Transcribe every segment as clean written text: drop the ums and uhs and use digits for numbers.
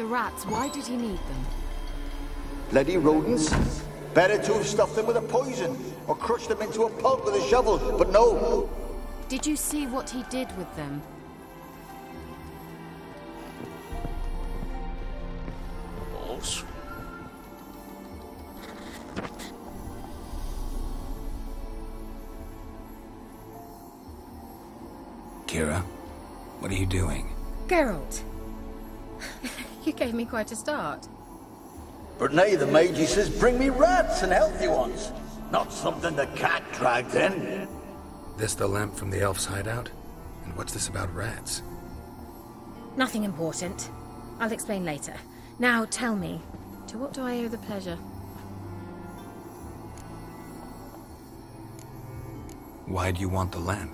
rats, why did he need them? Bloody rodents. Better to have stuffed them with a poison, or crushed them into a pulp with a shovel, but no. Did you see what he did with them? Kira, what are you doing? Geralt, you gave me quite a start. But now the mage says bring me rats and healthy ones. Not something the cat dragged in. This the lamp from the elf's hideout? And what's this about rats? Nothing important. I'll explain later. Now tell me, to what do I owe the pleasure? Why do you want the lamp?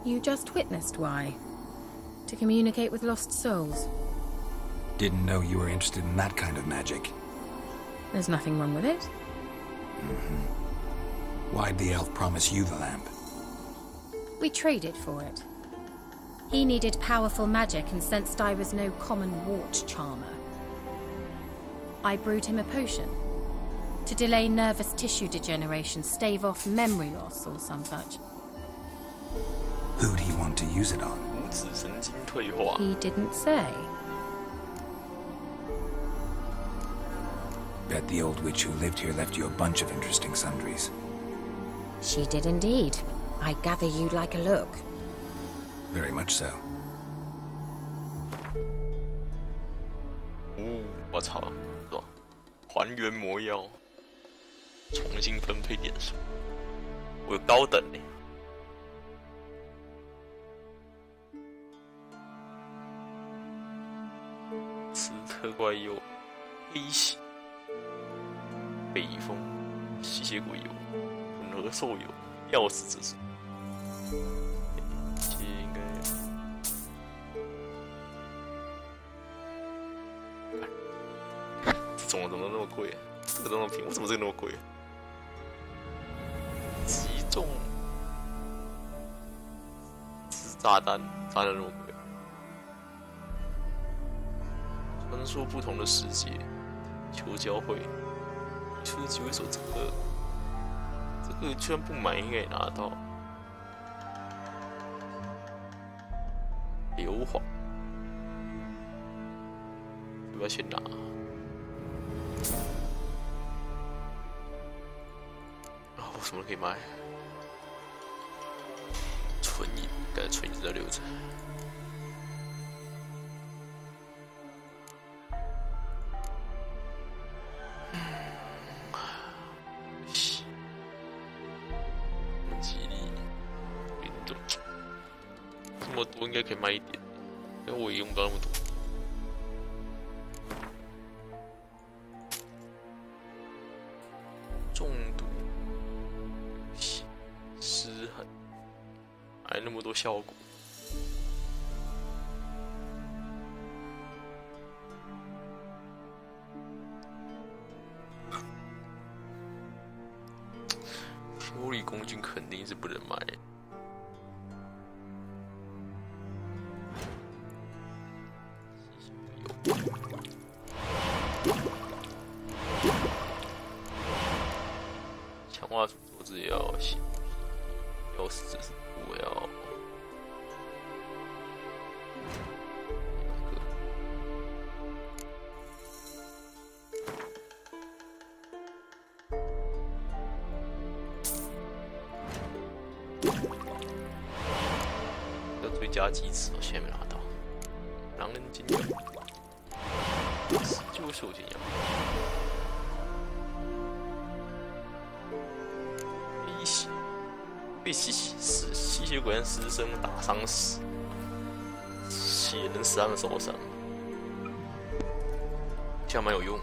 You just witnessed why. To communicate with lost souls. Didn't know you were interested in that kind of magic. There's nothing wrong with it. Why'd the elf promise you the lamp? We traded for it. He needed powerful magic and sensed I was no common wart charmer. I brewed him a potion. To delay nervous tissue degeneration, stave off memory loss or some such. Who'd he want to use it on? 无子神经退化。 He didn't say. Bet the old witch who lived here left you a bunch of interesting sundries. She did indeed. I gather you'd like a look. Very much so. 我操，是吧？还原魔药，重新分配点数。我有高等呢。此特怪有黑血、北风、吸血鬼油、混合兽油、钥匙之术。这些应该。 怎么那么贵？这个这么平，为什么这个那么贵？击中炸弹，炸弹那么贵？传说不同的世界，求交汇，出机会说这个居然不买应该也拿到。硫磺，要不要先拿？ 我什么都可以买，纯银，感觉纯银在留着。吉利运动，这么多应该可以卖一点，因为我也用不到那么多。 中毒、失衡，还那么多效果。修理工具肯定是不能买。强化主桌子也要写，钥匙指我要。这最佳机制我现在没拿到，狼人金药，就手金药。 被吸血鬼和尸生打伤死，血能使他们受伤，这样蛮有用。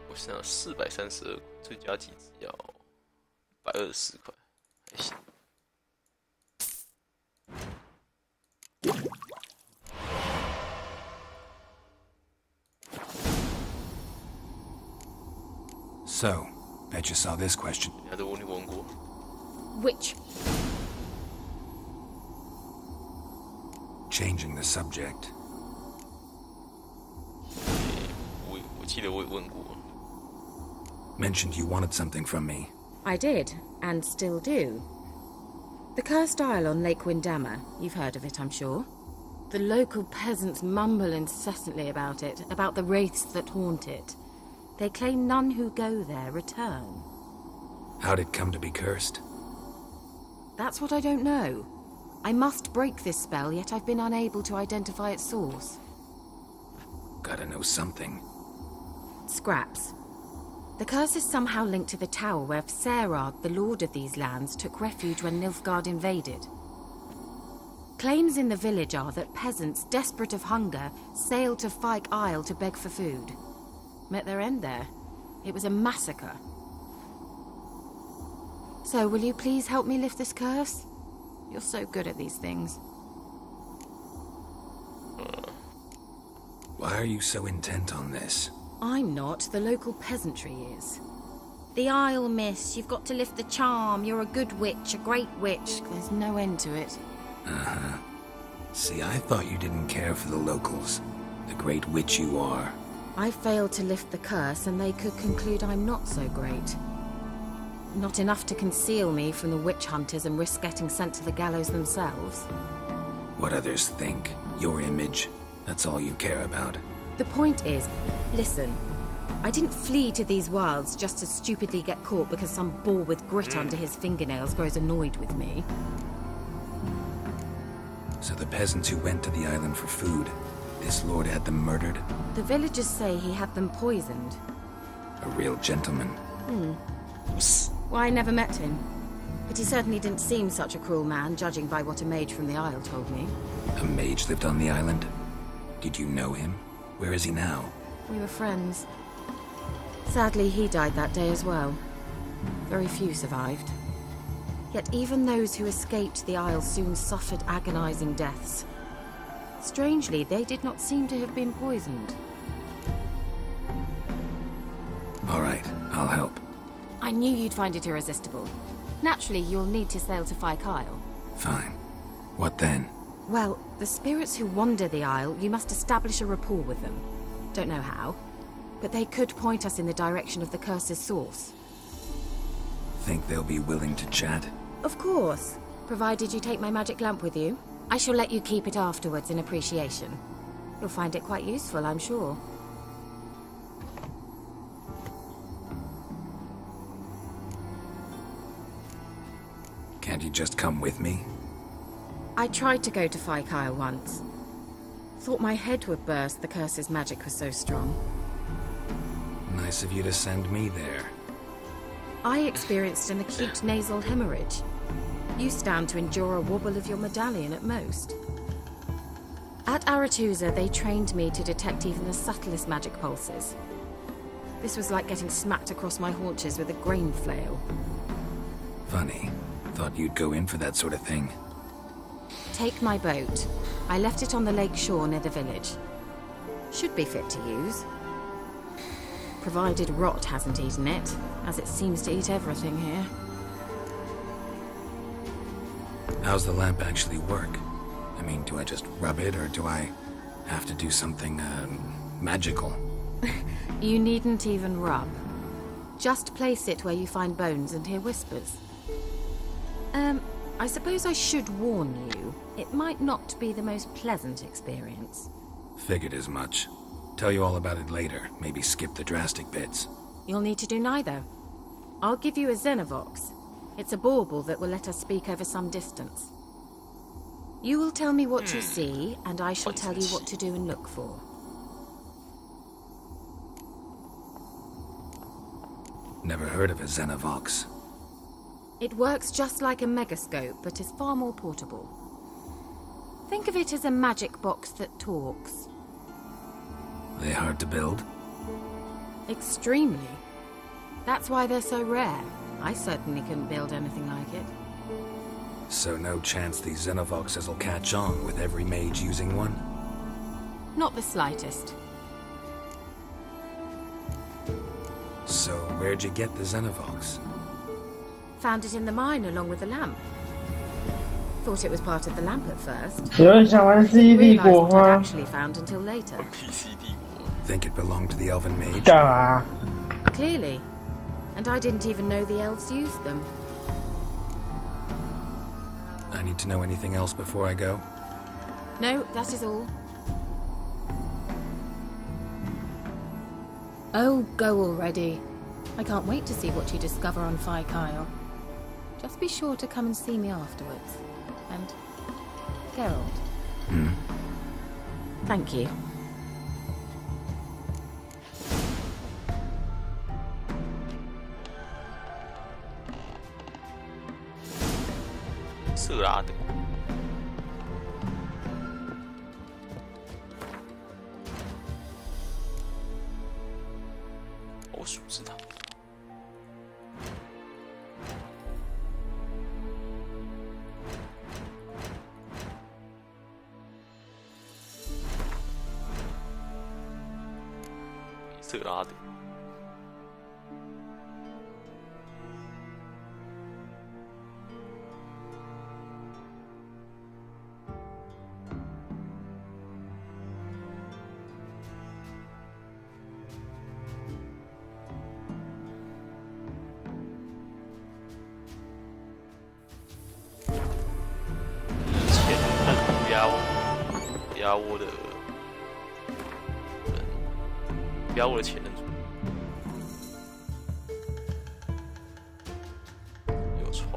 我现在有432，最佳机制要124块，还行。So, bet you saw this question. 他都你问过。 Which? Changing the subject. 我记得我也问过。 Mentioned you wanted something from me. I did, and still do. The cursed isle on Lake Windammer. You've heard of it, I'm sure. The local peasants mumble incessantly about it, about the wraiths that haunt it. They claim none who go there return. How'd it come to be cursed? That's what I don't know. I must break this spell, yet I've been unable to identify its source. Gotta know something. Scraps. The curse is somehow linked to the tower where Serad, the lord of these lands, took refuge when Nilfgaard invaded. Claims in the village are that peasants, desperate of hunger, sailed to Fyke Isle to beg for food. Met their end there. It was a massacre. So, will you please help me lift this curse? You're so good at these things. Why are you so intent on this? I'm not. The local peasantry is. The Isle, miss. You've got to lift the charm. You're a good witch, a great witch. There's no end to it. Uh-huh. See, I thought you didn't care for the locals. The great witch you are. I failed to lift the curse, and they could conclude I'm not so great. Not enough to conceal me from the witch hunters and risk getting sent to the gallows themselves. What others think. Your image. That's all you care about. The point is, listen, I didn't flee to these wilds just to stupidly get caught because some boar with grit under his fingernails grows annoyed with me. So the peasants who went to the island for food, this lord had them murdered? The villagers say he had them poisoned. A real gentleman. Well, I never met him. But he certainly didn't seem such a cruel man, judging by what a mage from the Isle told me. A mage lived on the island? Did you know him? Where is he now? We were friends. Sadly, he died that day as well. Very few survived. Yet even those who escaped the Isle soon suffered agonizing deaths. Strangely, they did not seem to have been poisoned. All right, I'll help. I knew you'd find it irresistible. Naturally, you'll need to sail to Fyke Isle. Fine. What then? Well, the spirits who wander the Isle, you must establish a rapport with them. Don't know how, but they could point us in the direction of the curse's source. Think they'll be willing to chat? Of course, provided you take my magic lamp with you. I shall let you keep it afterwards in appreciation. You'll find it quite useful, I'm sure. Can't you just come with me? I tried to go to Fyke Isle once. Thought my head would burst, the curse's magic was so strong. Nice of you to send me there. I experienced an acute nasal hemorrhage. You stand to endure a wobble of your medallion at most. At Aretusa, they trained me to detect even the subtlest magic pulses. This was like getting smacked across my haunches with a grain flail. Funny. Thought you'd go in for that sort of thing. Take my boat. I left it on the lake shore near the village. Should be fit to use. Provided rot hasn't eaten it, as it seems to eat everything here. How's the lamp actually work? I mean, do I just rub it, or do I have to do something, magical? You needn't even rub. Just place it where you find bones and hear whispers. I suppose I should warn you. It might not be the most pleasant experience. Figured as much. Tell you all about it later. Maybe skip the drastic bits. You'll need to do neither. I'll give you a Xenovox. It's a bauble that will let us speak over some distance. You will tell me what you see, and I shall tell you what to do and look for. Never heard of a Xenovox. It works just like a megascope, but is far more portable. Think of it as a magic box that talks. They hard to build? Extremely. That's why they're so rare. I certainly couldn't build anything like it. So no chance these Xenovoxes will catch on with every mage using one? Not the slightest. So Where'd you get the Xenovox? Found it in the mine along with the lamp. Thought it was part of the lamp at first. 有人想玩 C 帝 Realized 国 what I'd 吗？ actually found until later. PC 帝国 Think it belonged to the Elven Mage? 干嘛？ Clearly. And I didn't even know the elves used them. I need to know anything else before I go? No, that is all. Oh, go already. I can't wait to see what you discover on Phi Kyle. Just be sure to come and see me afterwards. And Geralt. Thank you. 瑟拉德。我数知道。瑟拉德。压我的人，压我的前任组，有船，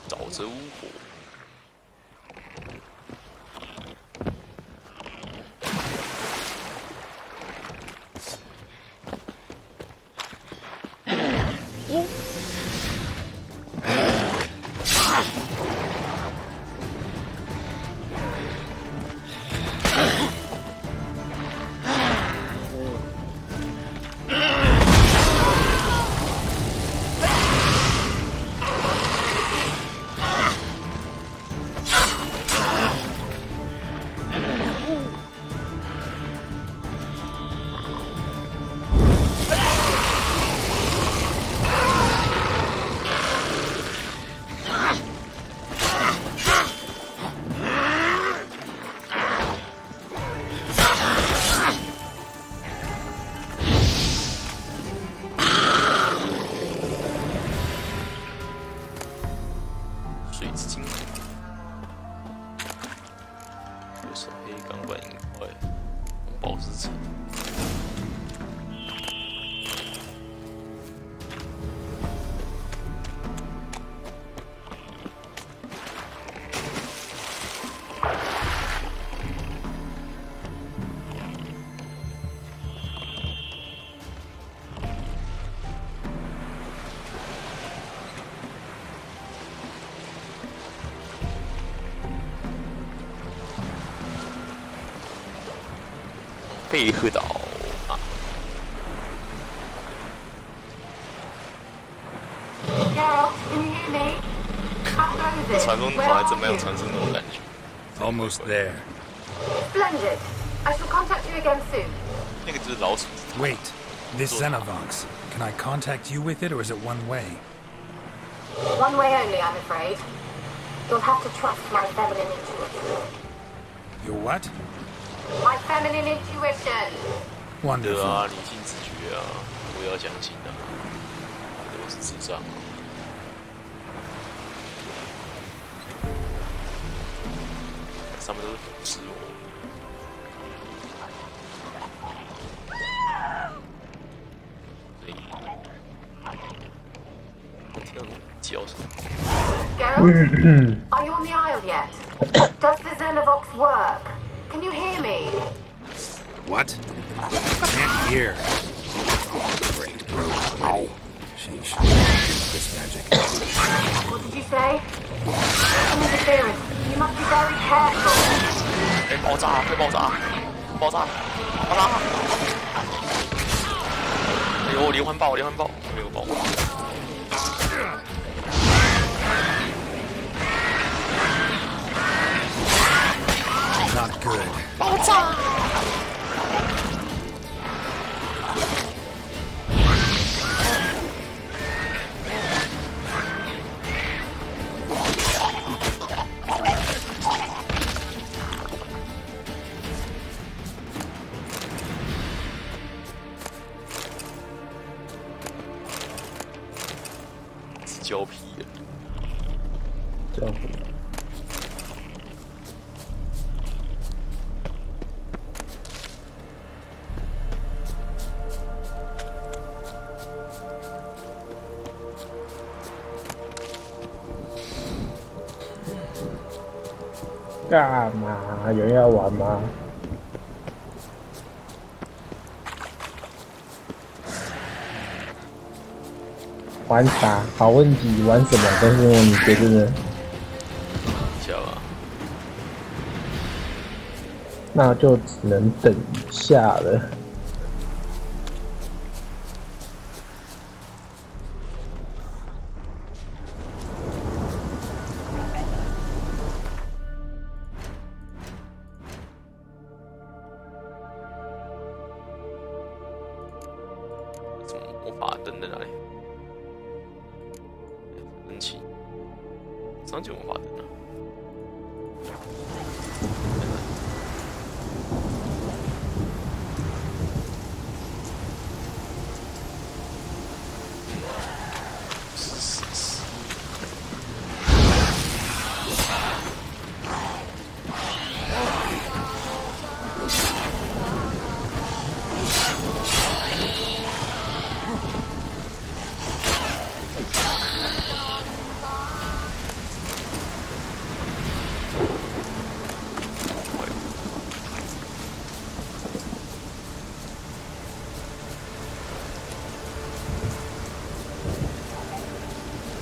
沼泽巫婆。水之精华，右手黑钢管银块，红宝石城。贝赫岛啊，传送塔还真蛮有传送那种感觉。Almost there. Splendid. I shall contact you again soon. 那个就是老鼠。Wait, this Xenovox. Can I contact you with it, or is it one way? One way only, I'm afraid. You'll have to trust my feminine intuition. Your what? My feminine intuition. 对 Wonderful. 啊，理性直觉啊，我要相信啊，我是智障。上面都是腐蚀我。听到叫声。Geralt? Are you on the Isle yet? Does the Xenovox work? Can you hear me? What? Can't hear. Great broke already. Sheesh. This magic. What did you say? Interference. You must be very careful. 哎，爆炸！会爆炸！爆炸！爆炸！哎呦，连环爆！连环爆！没有爆。Not good. 爆炸！胶皮的。胶皮。干嘛？有人要玩吗？玩啥？好问题，玩什么？但是你觉得呢？一下吧。那就只能等一下了。怎么魔法灯在哪里？灯器，上就魔法灯啊。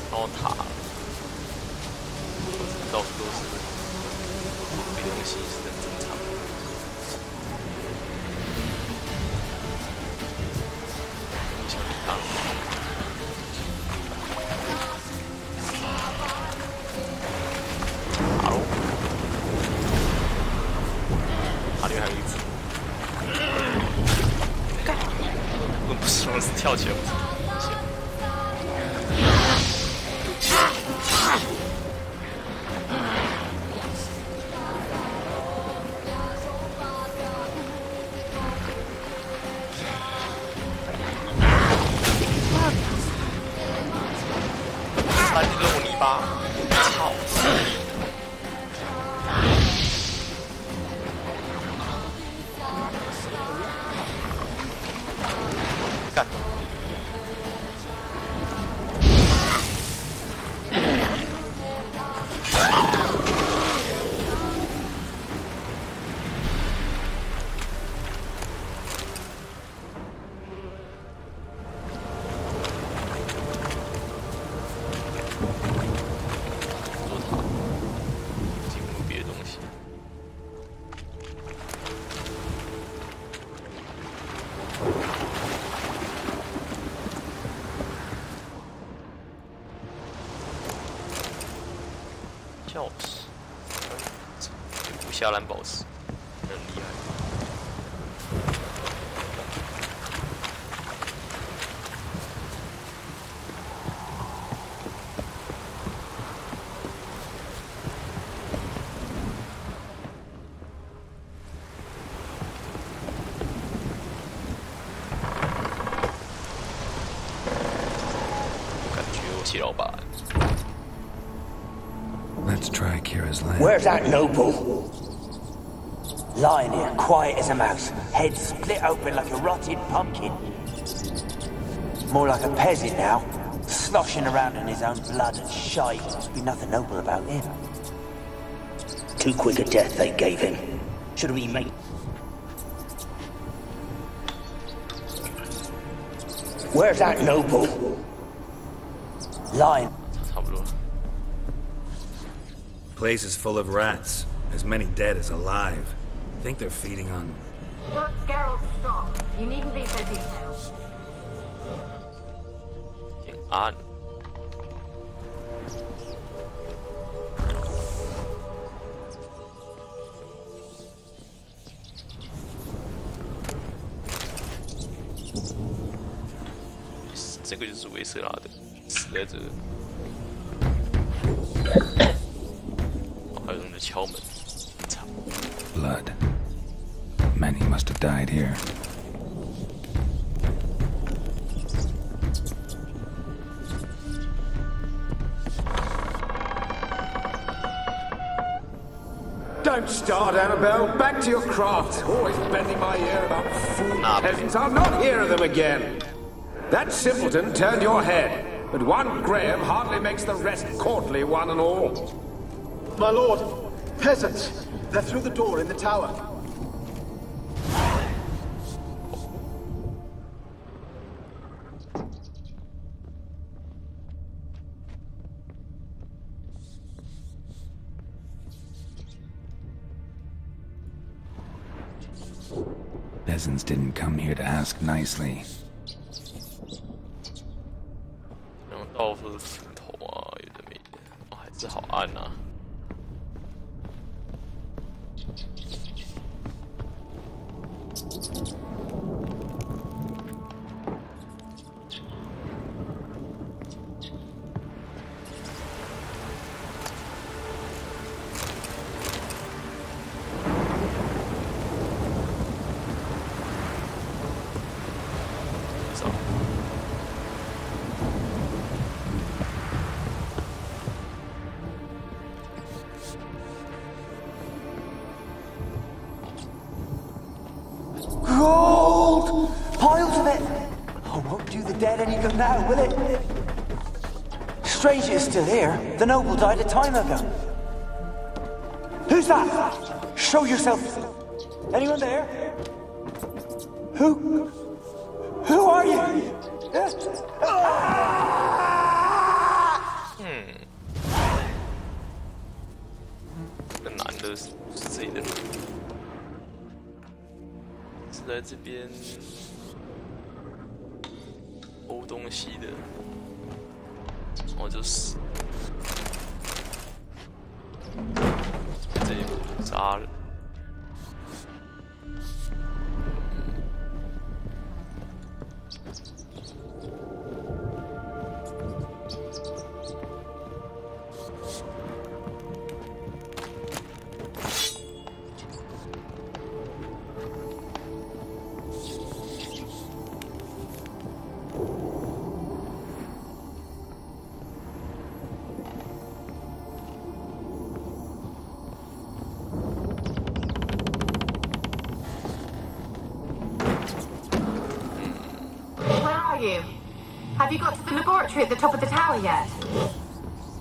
然后塔，到处都是没东西，是很正常的。不想理他。塔喽，塔里面还有一只。干！我不是说是跳起来，我是。三六泥巴，操！干！钥匙，无下蓝宝石，很厉害。气老板。Let's try Kira's lamp. Where's that noble? Lying here, quiet as a mouse, head split open like a rotted pumpkin. More like a peasant now, sloshing around in his own blood and shite. Must be nothing noble about him. Too quick a death they gave him. Should we make... Where's that noble? Lying. 差不多。 Place is full of rats. As many dead as alive. Think they're feeding on... Look, Geralt, stop. You needn't be so detailed. 挺暗。这个就是维瑟拉的，死在这。哦，还有人在敲门，操！ Blood. Many must have died here. Don't start, Annabelle. Back to your craft. Always bending my ear about fool peasants. I'll not hear of them again. That simpleton turned your head, but one Graham hardly makes the rest courtly, one and all. My lord, peasants. They're through the door in the tower. Peasants didn't come here to ask nicely. 然后到处是斧头啊，有的没的，哦，还是好暗啊。 Gold! Piles of it! Oh, won't do the dead any good now, will it? Strange it's still here. The noble died a time ago. Who's that? Show yourself. Anyone there? Who? Who are you? Ah! 这男的是谁的？是在这边偷东西的，然后就死，这一步杀了。 Have you got to the laboratory at the top of the tower yet?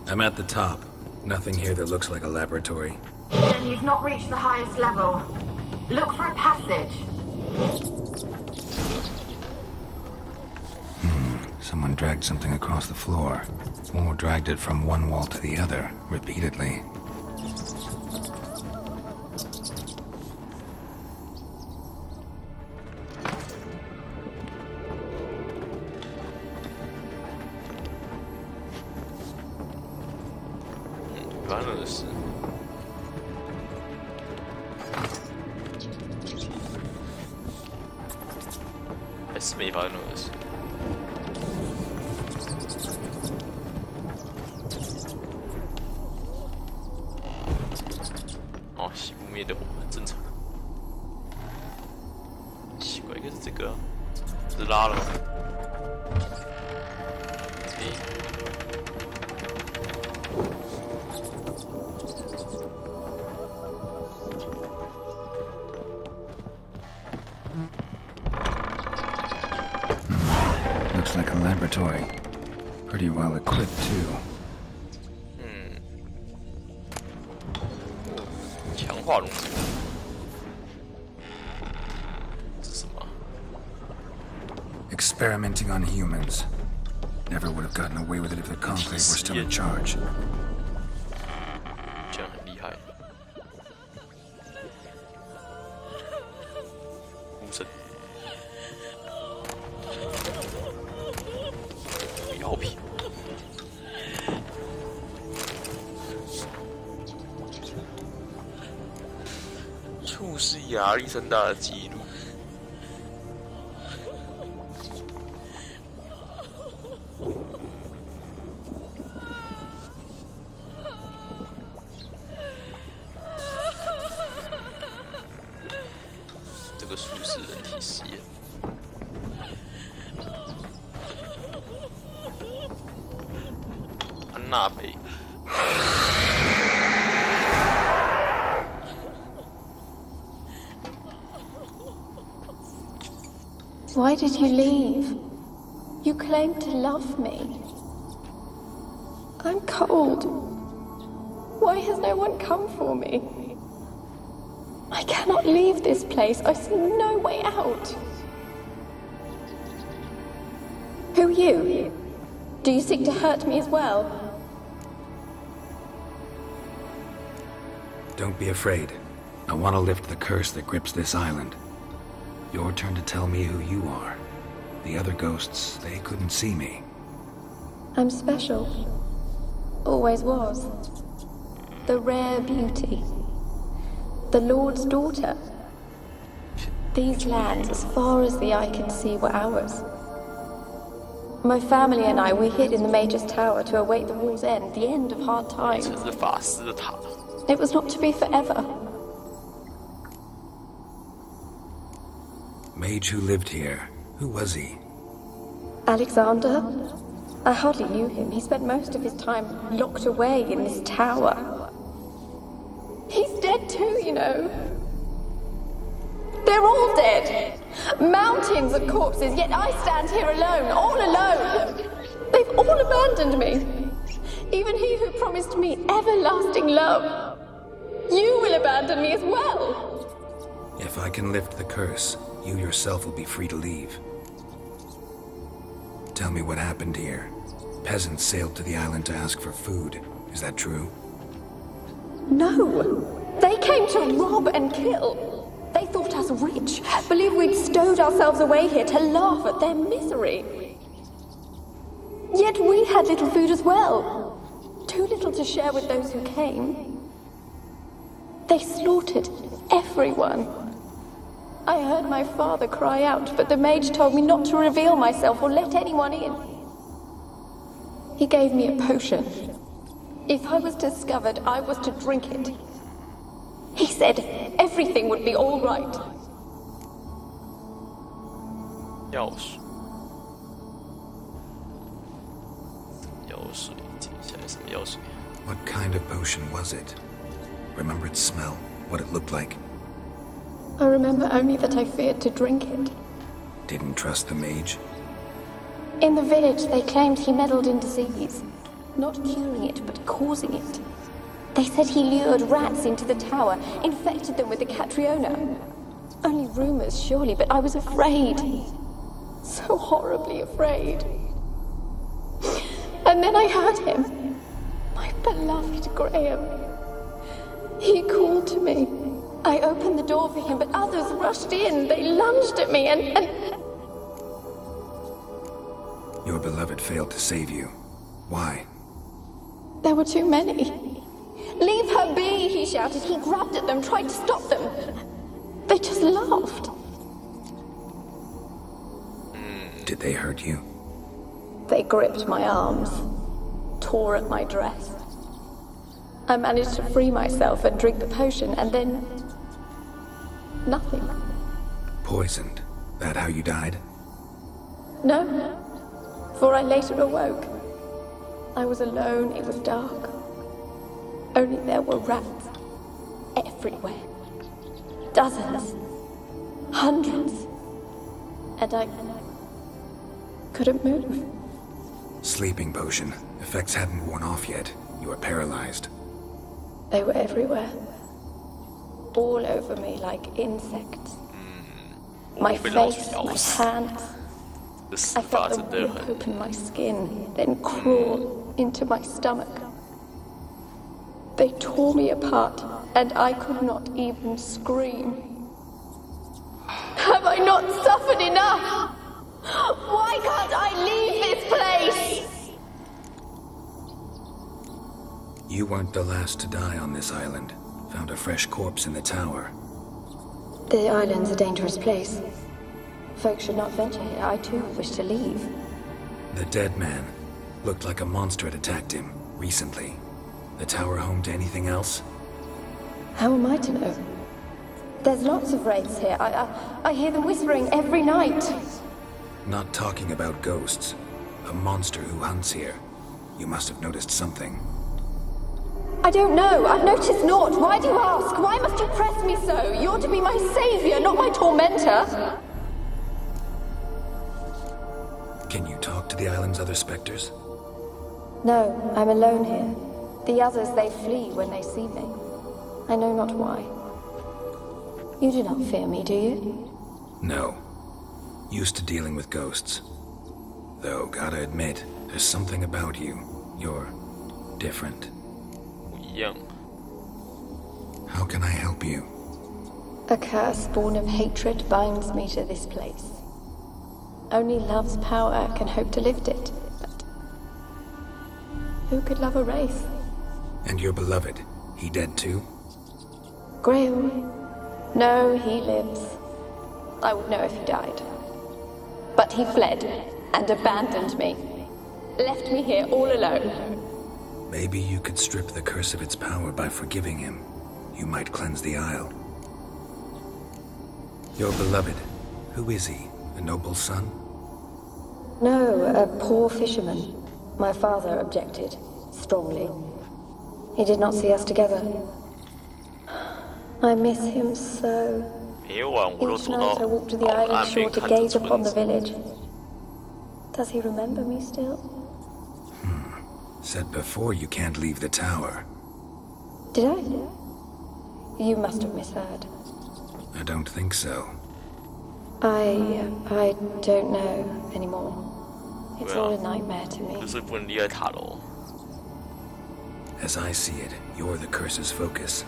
I'm at the top. Nothing here that looks like a laboratory. Then you've not reached the highest level. Look for a passage. Someone dragged something across the floor. Or dragged it from one wall to the other, repeatedly. Looks like a laboratory. Pretty well equipped, too. 强化溶剂。这是什么？ Experimenting on humans. Never would have gotten away with it if the Conclave were still in charge. 这样很厉害。呼声。药品。促使亚历山大的记录。 这个术士人体实验，安娜贝。 Why did you leave? You claimed to love me. I'm cold. Why has no one come for me? I cannot leave this place. I see no way out. Who are you? Do you seek to hurt me as well? Don't be afraid. I want to lift the curse that grips this island. Your turn to tell me who you are. The other ghosts, they couldn't see me. I'm special. Always was. The rare beauty. The Lord's daughter. These lands, as far as the eye can see, were ours. My family and I, we hid in the Major's Tower to await the war's end, the end of hard times. 这是法师的塔。 It was not to be forever. Mage who lived here. Who was he? Alexander? I hardly knew him. He spent most of his time locked away in this tower. He's dead too, you know. They're all dead. Mountains of corpses, yet I stand here alone, all alone. They've all abandoned me. Even he who promised me everlasting love. You will abandon me as well. If I can lift the curse, you yourself will be free to leave. Tell me what happened here. Peasants sailed to the island to ask for food. Is that true? No. They came to rob and kill. They thought us rich, believed we'd stowed ourselves away here to laugh at their misery. Yet we had little food as well. Too little to share with those who came. They slaughtered everyone. I heard my father cry out, but the mage told me not to reveal myself or let anyone in. He gave me a potion. If I was discovered, I was to drink it. He said everything would be all right. 药水，药水，听起来什么药水？ What kind of potion was it? Remember its smell? What it looked like? I remember only that I feared to drink it. Didn't trust the mage? In the village, they claimed he meddled in disease. Not curing it, but causing it. They said he lured rats into the tower, infected them with the Catriona. Only rumors, surely, but I was afraid. So horribly afraid. And then I heard him. My beloved Graham. He called to me. I opened the door for him, but others rushed in. They lunged at me and... Your beloved failed to save you. Why? There were too many. Leave her be, he shouted. He grabbed at them, tried to stop them. They just laughed. Did they hurt you? They gripped my arms, tore at my dress. I managed to free myself and drink the potion, and then... nothing. Poisoned. That how you died? No, for I later awoke. I was alone, it was dark. Only there were rats everywhere. Dozens. Hundreds. And I couldn't move. Sleeping potion. Effects hadn't worn off yet. You were paralyzed. They were everywhere. All over me like insects. My face, my hands. I felt them rip open my skin, then crawl into my stomach. They tore me apart, and I could not even scream. Have I not suffered enough? Why can't I leave this place? You weren't the last to die on this island. Found a fresh corpse in the tower. The island's a dangerous place. Folks should not venture here. I too wish to leave. The dead man. Looked like a monster had attacked him, recently. The tower home to anything else? How am I to know? There's lots of wraiths here. I hear them whispering every night. Not talking about ghosts. A monster who hunts here. You must have noticed something. I don't know. I've noticed naught. Why do you ask? Why must you press me so? You're to be my savior, not my tormentor. Can you talk to the island's other specters? No, I'm alone here. The others, they flee when they see me. I know not why. You do not fear me, do you? No. Used to dealing with ghosts. Though, gotta admit, there's something about you. You're different. How can I help you? A curse born of hatred binds me to this place. Only love's power can hope to lift it, but who could love a wraith? And your beloved, he dead too? Grail? No, he lives. I would know if he died. But he fled and abandoned me. Left me here all alone. Maybe you could strip the curse of its power by forgiving him. You might cleanse the Isle. Your beloved, who is he? A noble son? No, a poor fisherman. My father objected, strongly. He did not see us together. I miss him so. Each night I walk to the island shore to gaze upon the village. Does he remember me still? Said before you can't leave the tower. Did I? You must have misheard. I don't think so. I don't know anymore. It's all a nightmare to me. As I see it, you're the curse's focus.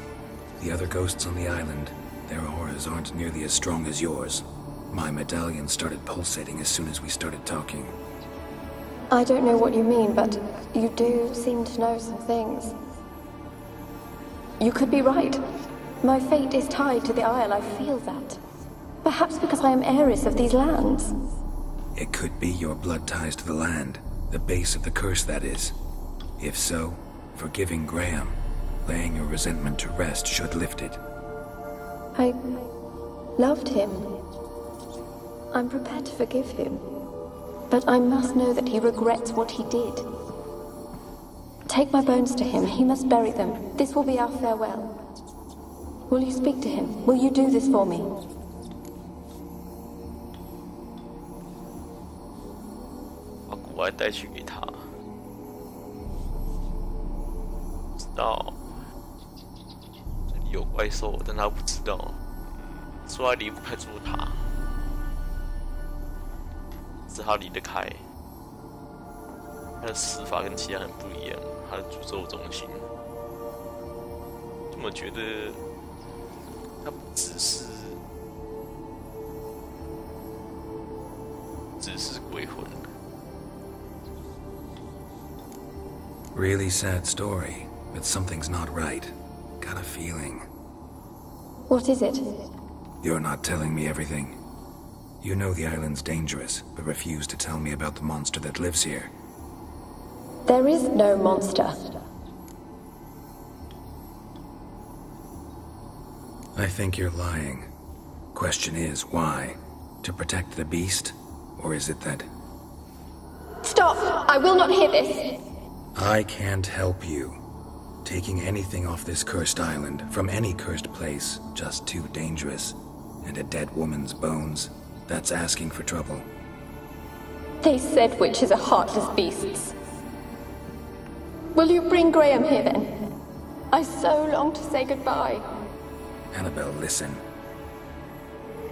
The other ghosts on the island, their auras aren't nearly as strong as yours. My medallion started pulsating as soon as we started talking. I don't know what you mean, but you do seem to know some things. You could be right. My fate is tied to the Isle, I feel that. Perhaps because I am heiress of these lands. It could be your blood ties to the land, the base of the curse, that is. If so, forgiving Graham, laying your resentment to rest should lift it. I loved him. I'm prepared to forgive him. But I must know that he regrets what he did. Take my bones to him. He must bury them. This will be our farewell. Will you speak to him? Will you do this for me?他离得开，他的死法跟其他人不一样，他的诅咒中心。怎么觉得他不只是鬼魂 Really sad story, but something's not right. Got a feeling. What is it? You're not telling me everything. You know the island's dangerous, but refuse to tell me about the monster that lives here. There is no monster. I think you're lying. Question is, why? To protect the beast? Or is it that... Stop! I will not hear this! I can't help you. Taking anything off this cursed island, from any cursed place, just too dangerous. And a dead woman's bones. That's asking for trouble. They said witches are heartless beasts. Will you bring Graham here then? I so long to say goodbye. Annabelle, listen.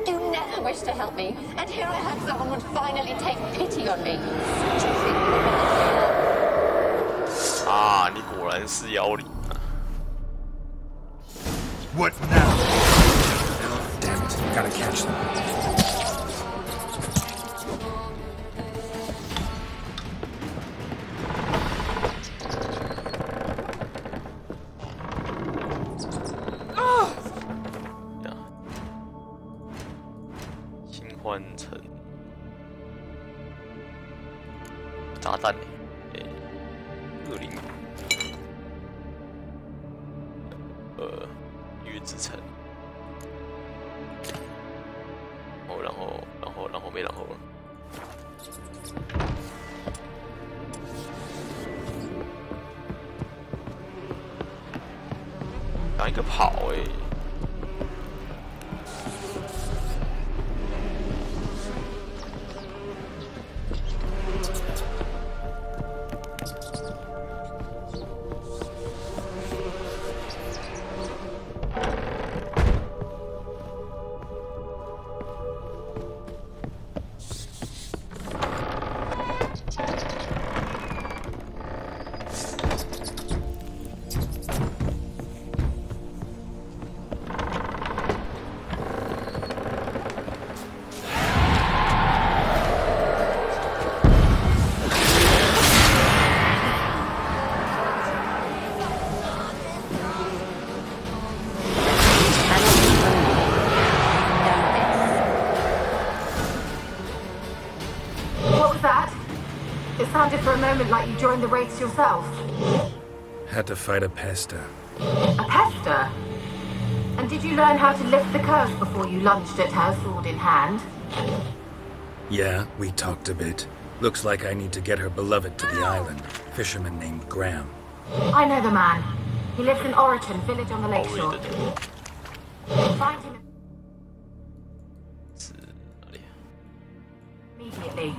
You never wished to help me, and here I had someone would finally take pity on me. 啊，你果然是妖灵。What now? Damn it! Gotta catch them. 换成炸弹恶灵月之城，然后没然后了。打一个跑For a moment like you joined the Wraiths yourself. Had to fight a Pester. A Pester? And did you learn how to lift the curse before you lunged at her, sword in hand? Yeah, we talked a bit. Looks like I need to get her beloved to the island. Fisherman named Graham. I know the man. He lives in Oriton, village on the lakeshore. Find him immediately.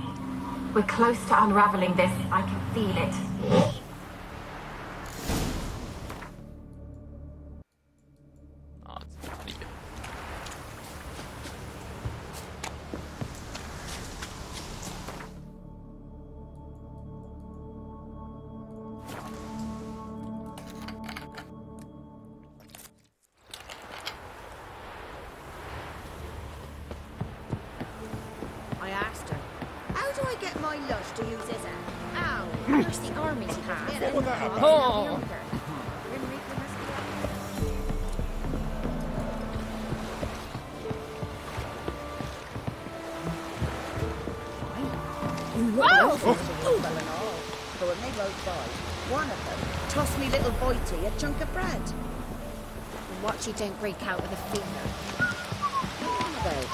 We're close to unraveling this. I can feel it. I asked her, how do I get my lush to use his hand? Ow, where's the army's path? Oh! Whoa! So when they rode by, one of them tossed me little Boitie a chunk of bread. And watch you don't break out with a fever. What on about?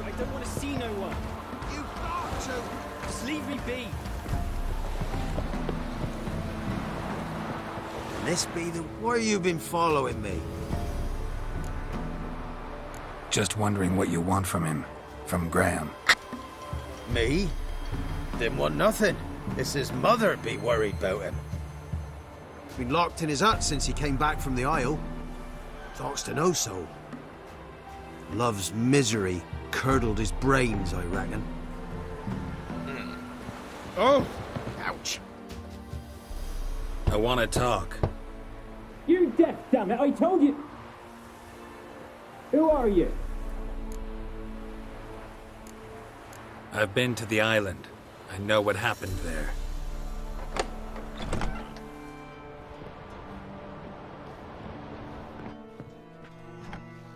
I don't want to see no one. You've got to. Just leave me be. This be the... Why you been following me? Just wondering what you want from him. From Graham. Me? Didn't want nothing. It's his mother be worried about him. Been locked in his hut since he came back from the Isle. Talks to no soul. Love's misery curdled his brains, I reckon. Oh! Ouch. I want to talk. You deaf, damn it! I told you. Who are you? I've been to the island. I know what happened there.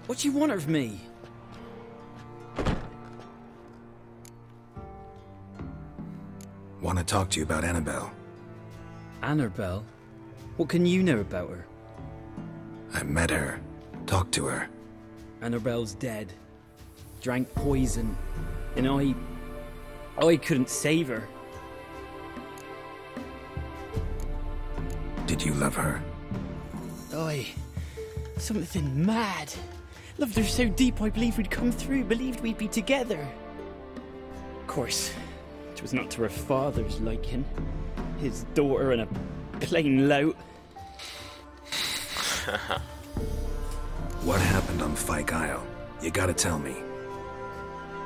What do you want of me? Want to talk to you about Annabelle. Annabelle? What can you know about her? I met her. Talked to her. Annabelle's dead. Drank poison. And I couldn't save her. Did you love her? Aye. Something mad. Loved her so deep I believed we'd come through, believed we'd be together. Of course, it was not to her father's liking. His daughter and a plain lout. What happened on Fyke Isle? You gotta tell me.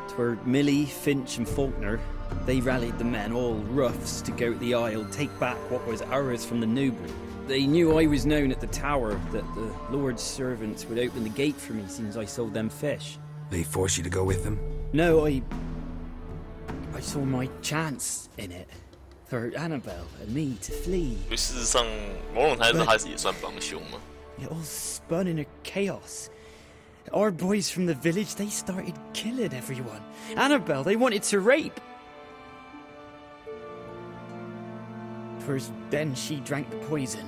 'Twere Millie, Finch and Faulkner. They rallied the men, all roughs, to go to the Isle, take back what was ours from the noble. They knew I was known at the tower, that the Lord's servants would open the gate for me since I sold them fish. They forced you to go with them? No, I saw my chance in it. For Annabelle and me to flee. 所以事实上，某种态度还是也算帮凶嘛。 It all spun in a chaos. Our boys from the village, they started killing everyone. Annabelle, they wanted to rape. First, then she drank the poison.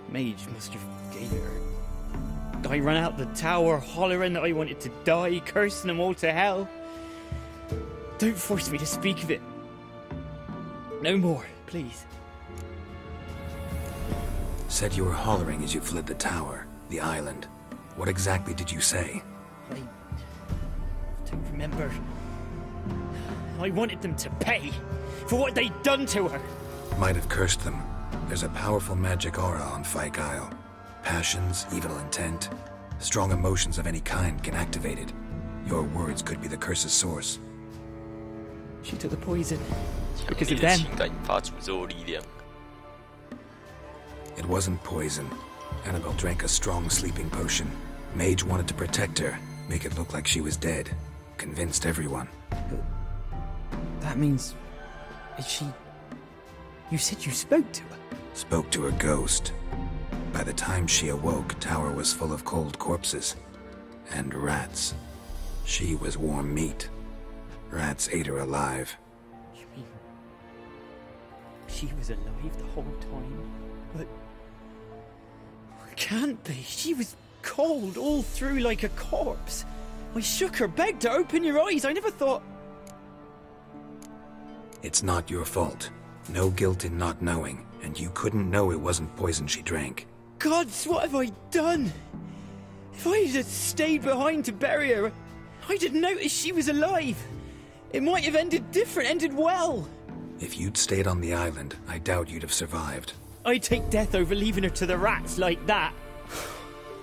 Mage must have gave it her. I ran out the tower, hollering that I wanted to die, cursing them all to hell. Don't force me to speak of it. No more, please. Said you were hollering as you fled the tower, the island. What exactly did you say? I don't remember. I wanted them to pay for what they'd done to her. Might have cursed them. There's a powerful magic aura on Fyke Isle. Passions, evil intent, strong emotions of any kind can activate it. Your words could be the curse's source. She took the poison. Because of them. It wasn't poison. Annabelle drank a strong sleeping potion. Mage wanted to protect her, make it look like she was dead. Convinced everyone. But that means... Is she... You said you spoke to her? Spoke to her ghost. By the time she awoke, Tower was full of cold corpses. And rats. She was warm meat. Rats ate her alive. You mean... She was alive the whole time? But... It can't be. She was cold all through like a corpse. I shook her, begged her, open your eyes. I never thought... It's not your fault. No guilt in not knowing, and you couldn't know it wasn't poison she drank. Gods, what have I done? If I had stayed behind to bury her, I didn't notice she was alive. It might have ended different, ended well. If you'd stayed on the island, I doubt you'd have survived. I'd take death over leaving her to the rats like that.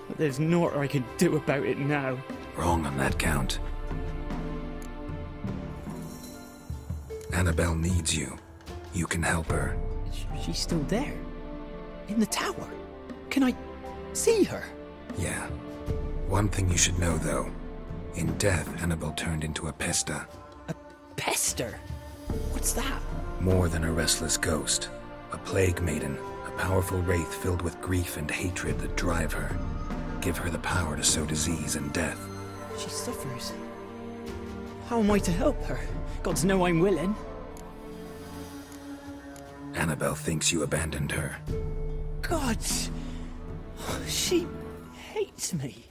But there's naught I can do about it now. Wrong on that count. Annabelle needs you. You can help her. She's still there? In the tower? Can I see her? Yeah. One thing you should know, though. In death, Annabelle turned into a pesta. A pester? What's that? More than a restless ghost. A plague maiden. A powerful wraith filled with grief and hatred that drive her. Give her the power to sow disease and death. She suffers. How am I to help her? Gods know I'm willing. Annabelle thinks you abandoned her. Gods! She hates me.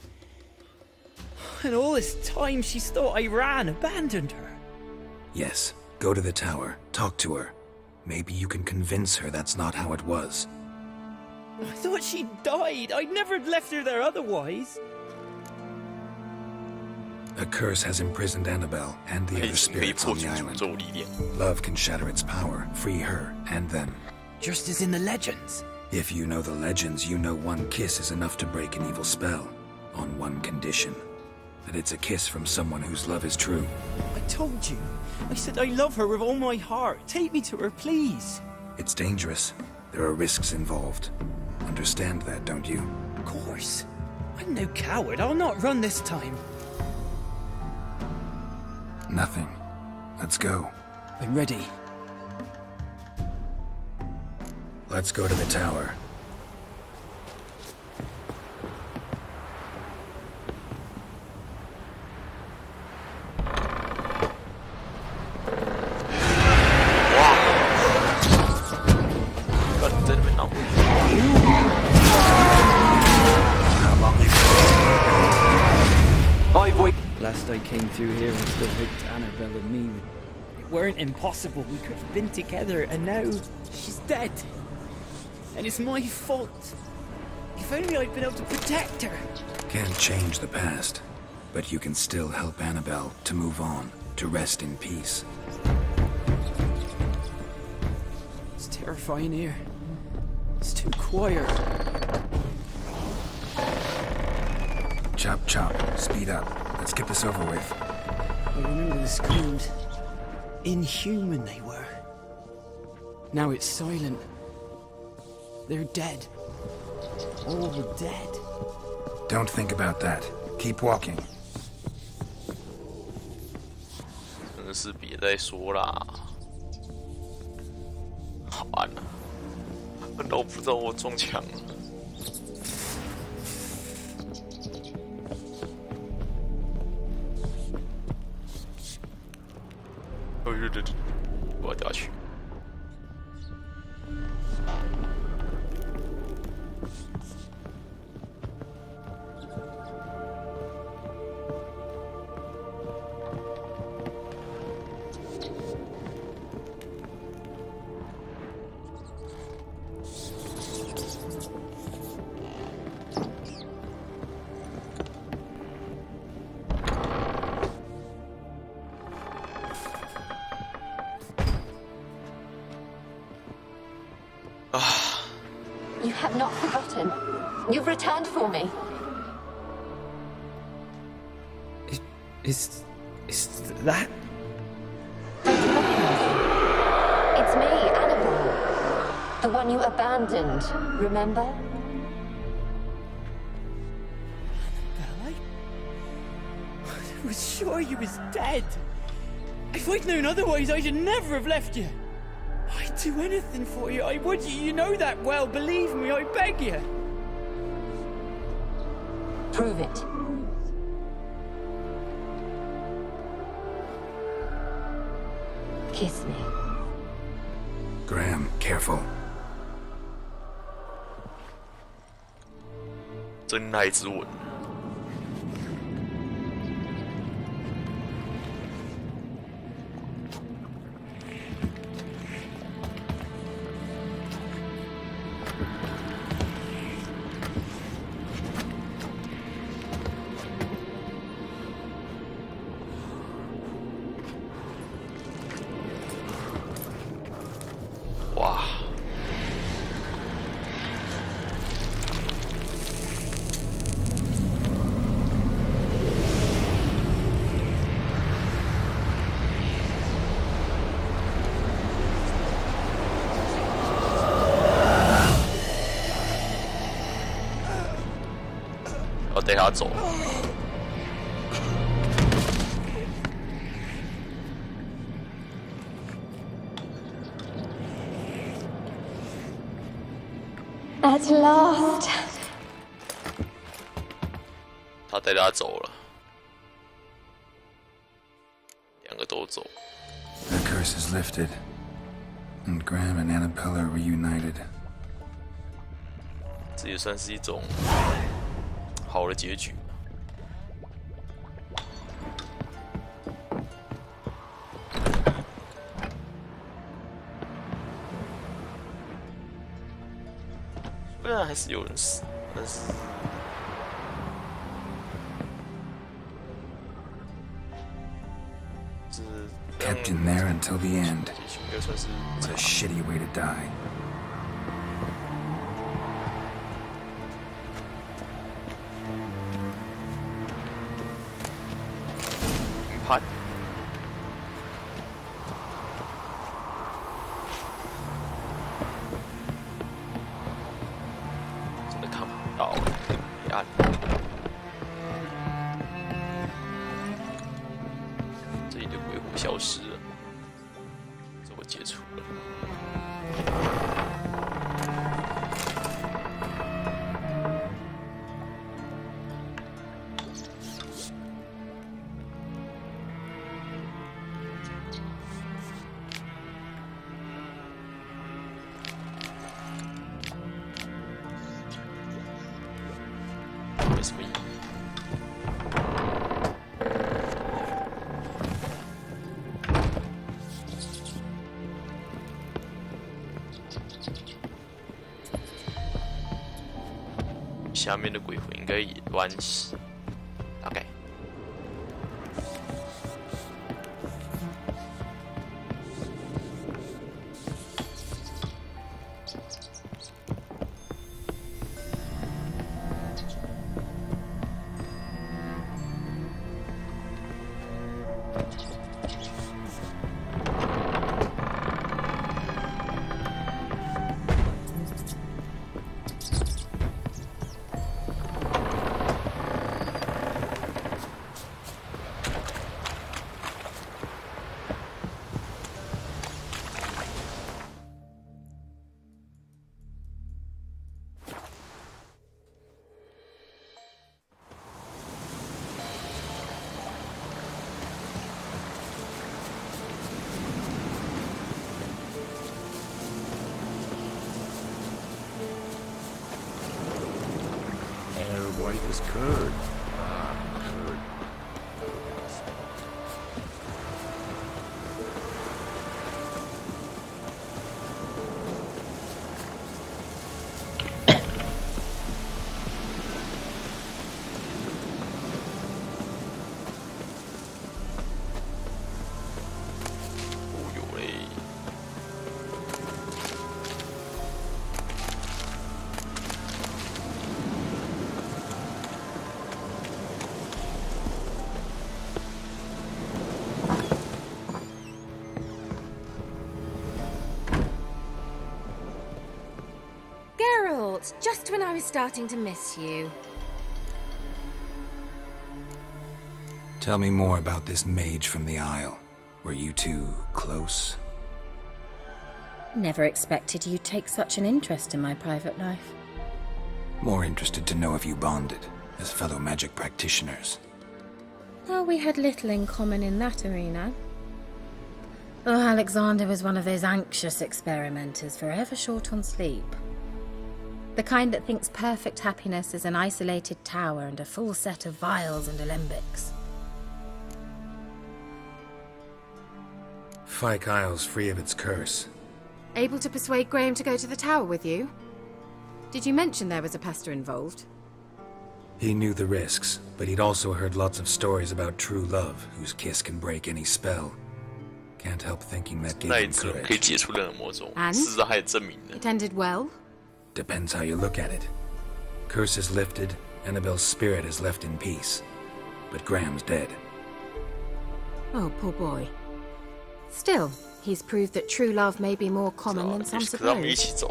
And all this time she's thought I ran, abandoned her. Yes, go to the tower, talk to her. Maybe you can convince her that's not how it was. I thought she died. I'd never left her there otherwise. A curse has imprisoned Annabelle and the other spirits on the island. Love can shatter its power, free her and them. Just as in the legends. If you know the legends, you know one kiss is enough to break an evil spell. On one condition. That it's a kiss from someone whose love is true. I told you. I said I love her with all my heart. Take me to her, please. It's dangerous. There are risks involved. Understand that, don't you? Of course. I'm no coward. I'll not run this time. Nothing. Let's go. I'm ready. Let's go to the tower. Last I came through here, I still hoped Annabelle and me weren't impossible. We could have been together, and now she's dead. And it's my fault. If only I'd been able to protect her. Can't change the past, but you can still help Annabelle to move on, to rest in peace. It's terrifying here. It's too quiet. Chop, chop. Speed up. Let's get this over with. I remember the screams. Inhuman they were. Now it's silent. They're dead. All dead. Don't think about that. Keep walking. 真的是别再说啦！完了，都不知道我中枪了。对，我要掉下去。You have not forgotten. You've returned for me. Is that? It's me, Annabelle. The one you abandoned, remember? I was sure you was dead. If I'd known otherwise, I'd never have left you. I'd do anything for you. I would. You know that well. Believe me, I beg you. Prove it. Kiss me. Graham, careful. 真爱之吻。哇！要带他走。 At last. 他带他走了，两个都走。 The curse is lifted, and Graham and Annabelle are reunited. 这也算是一种好的结局。虽然还是有人死，但是Kept in there until the end. What a shitty way to die. 盘。真的看不到，黑暗。这里的鬼火消失了，这我解除了。 没什么意义。下面的鬼魂应该也关系，大概。White as curd. Ah, curd. Just when I was starting to miss you. Tell me more about this mage from the Isle. Were you two close? Never expected you'd take such an interest in my private life. More interested to know if you bonded, as fellow magic practitioners. Oh, we had little in common in that arena. Oh, Alexander was one of those anxious experimenters, forever short on sleep. The kind that thinks perfect happiness is an isolated tower and a full set of vials and alembics. Fyke Isle's free of its curse. Able to persuade Graham to go to the tower with you? Did you mention there was a pester involved? He knew the risks, but he'd also heard lots of stories about true love, whose kiss can break any spell. Can't help thinking that gave him courage. And? It ended well? Depends how you look at it. Curse is lifted, Annabelle's spirit is left in peace. But Graham's dead. Oh, poor boy. Still, he's proved that true love may be more common than some suppose.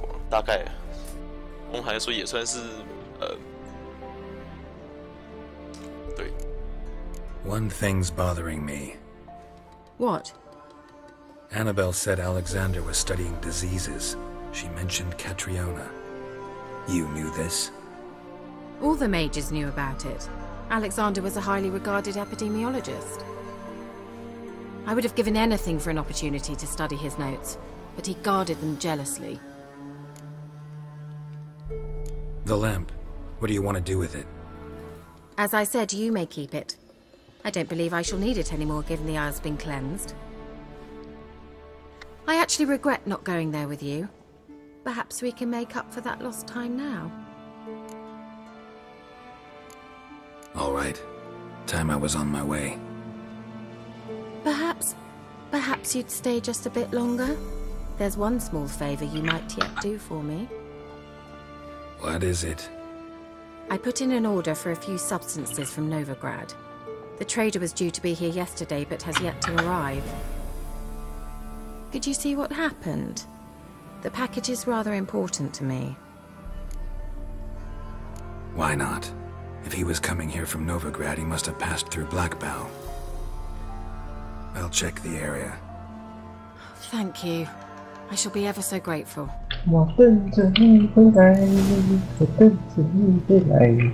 One thing's bothering me. What? Annabelle said Alexander was studying diseases. She mentioned Catriona. You knew this? All the mages knew about it. Alexander was a highly regarded epidemiologist. I would have given anything for an opportunity to study his notes, but he guarded them jealously. The lamp. What do you want to do with it? As I said, you may keep it. I don't believe I shall need it anymore, given the Isle's been cleansed. I actually regret not going there with you. Perhaps we can make up for that lost time now. All right. Time I was on my way. Perhaps you'd stay just a bit longer? There's one small favor you might yet do for me. What is it? I put in an order for a few substances from Novigrad. The trader was due to be here yesterday, but has yet to arrive. Could you see what happened? The package is rather important to me. Why not? If he was coming here from Novigrad, he must have passed through Blackbough. I'll check the area. Thank you. I shall be ever so grateful. 我等着你回来，我等着你回来。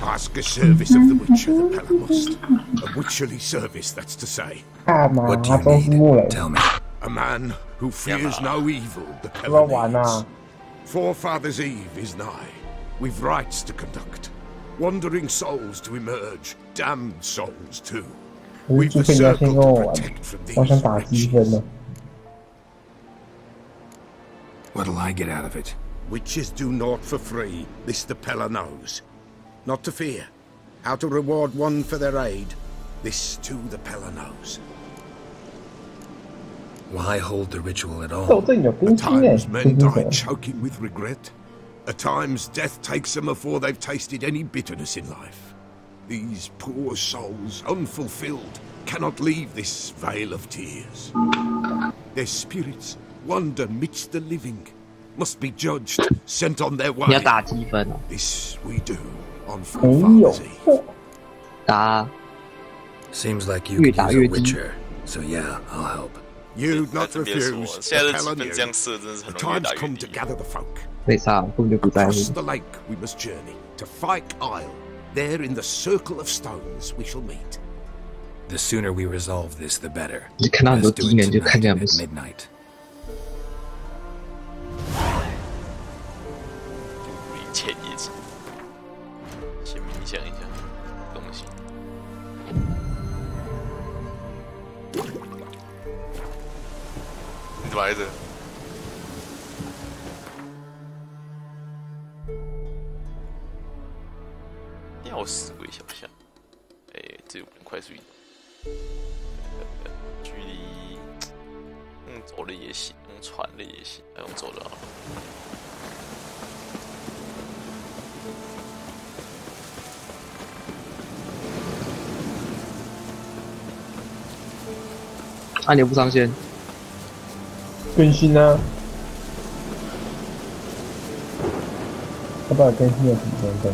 Ask a service of the Witcher, the Pellamust. A witcherly service, that's to say. What do you need? Tell me. A man who fears no evil, the Pellamist. Forefathers' Eve is nigh. We've rites to conduct. Wandering souls to emerge. Damned souls, too. 可是这个你要先跟我玩，我想打积分呢。What'll I get out of it? Witches do naught for free, this the Pella knows. Not to fear. How to reward one for their aid, this too the Pella knows. Why hold the ritual at all? At times men die choking with regret. At times death takes them before they've tasted any bitterness in life. These poor souls, unfulfilled, cannot leave this vale of tears. Their spirits wander midst the living, must be judged, sent on their way. This we do on Forefathers Eve. Seems like you could use a witcher, so yeah, I'll help. You'd not refuse. The time's come to gather the folk. Across the lake we must journey to Fyke Isle. There in the circle of stones we shall meet. The sooner we resolve this, the better. 你看到很多 Let's do 敌 it 人就看 tonight 这样 at 不行。 midnight. 潜意识，先冥想一下东西。你怎么来着？吊死鬼小巷，这有人快速移动，距离用走的也行，用船的也行，用走的好了。按钮不上线，更新啊！要不然更新有什么更？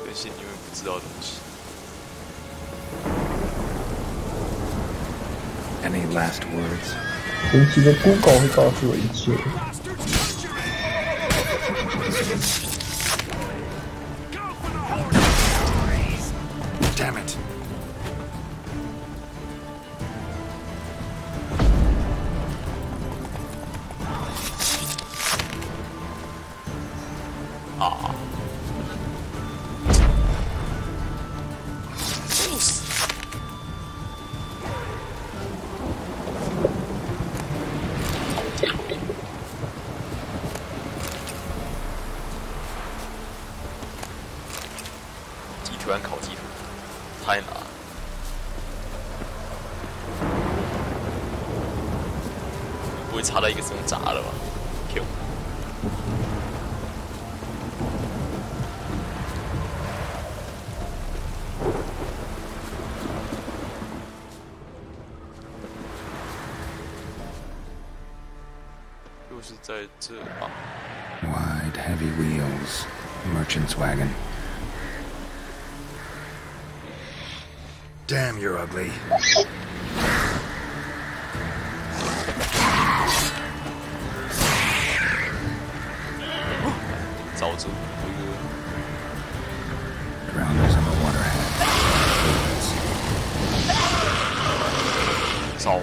更新你们不知道的东西。Any last words? 神奇的 Google 会告诉我一切。Damn it! 啊！鸡腿和烤鸡腿太难了。不会差到一个是用炸的吧 ？Q。就是在这啊。Wide, heavy wheels. Merchant's wagon. Damn, you're ugly. 罩住。Drowners on the waterhead. 罩。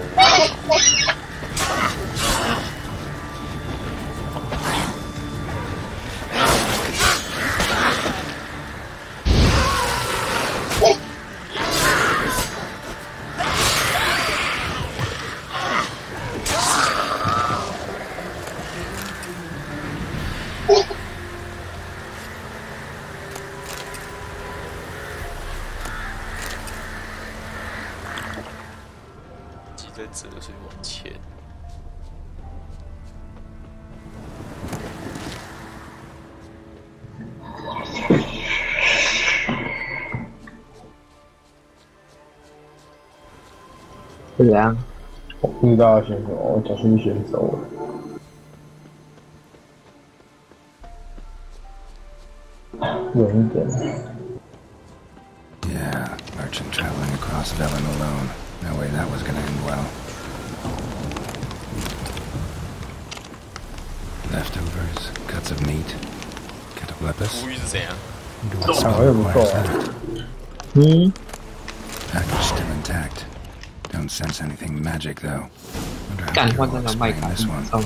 在折，所以往前。是怎样？我不知道要选什么，我小心选走了。远一点。Yeah, merchant traveling across Velen alone. No way that was gonna end well. Leftovers, cuts of meat, cataplepus. 无语是怎样？ Package still intact. Don't sense anything magic though. Wonder how 干 you're 换成了麦 explain 卡 this one. 上。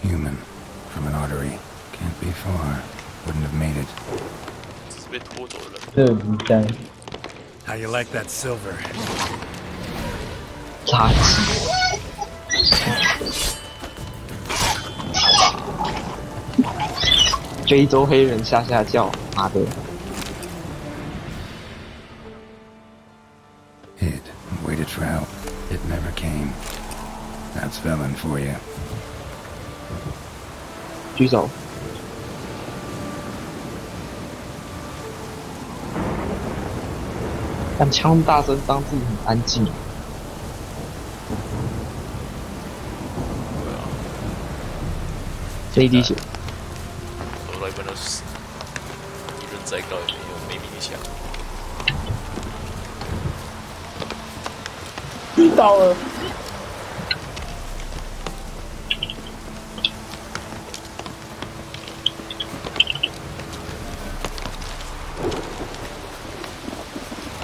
Human from an artery. Can't be far. Wouldn't have made it. 是被拖走的人。这鱼干。How you like that silver? 垃圾。非洲黑人下叫，妈的。 Hid and waited for help. It never came. That's Velen for you. 举手。但枪大声，当自己很安静。这一滴血。我来问的是，敌人在高也没鸣响。 遇到了，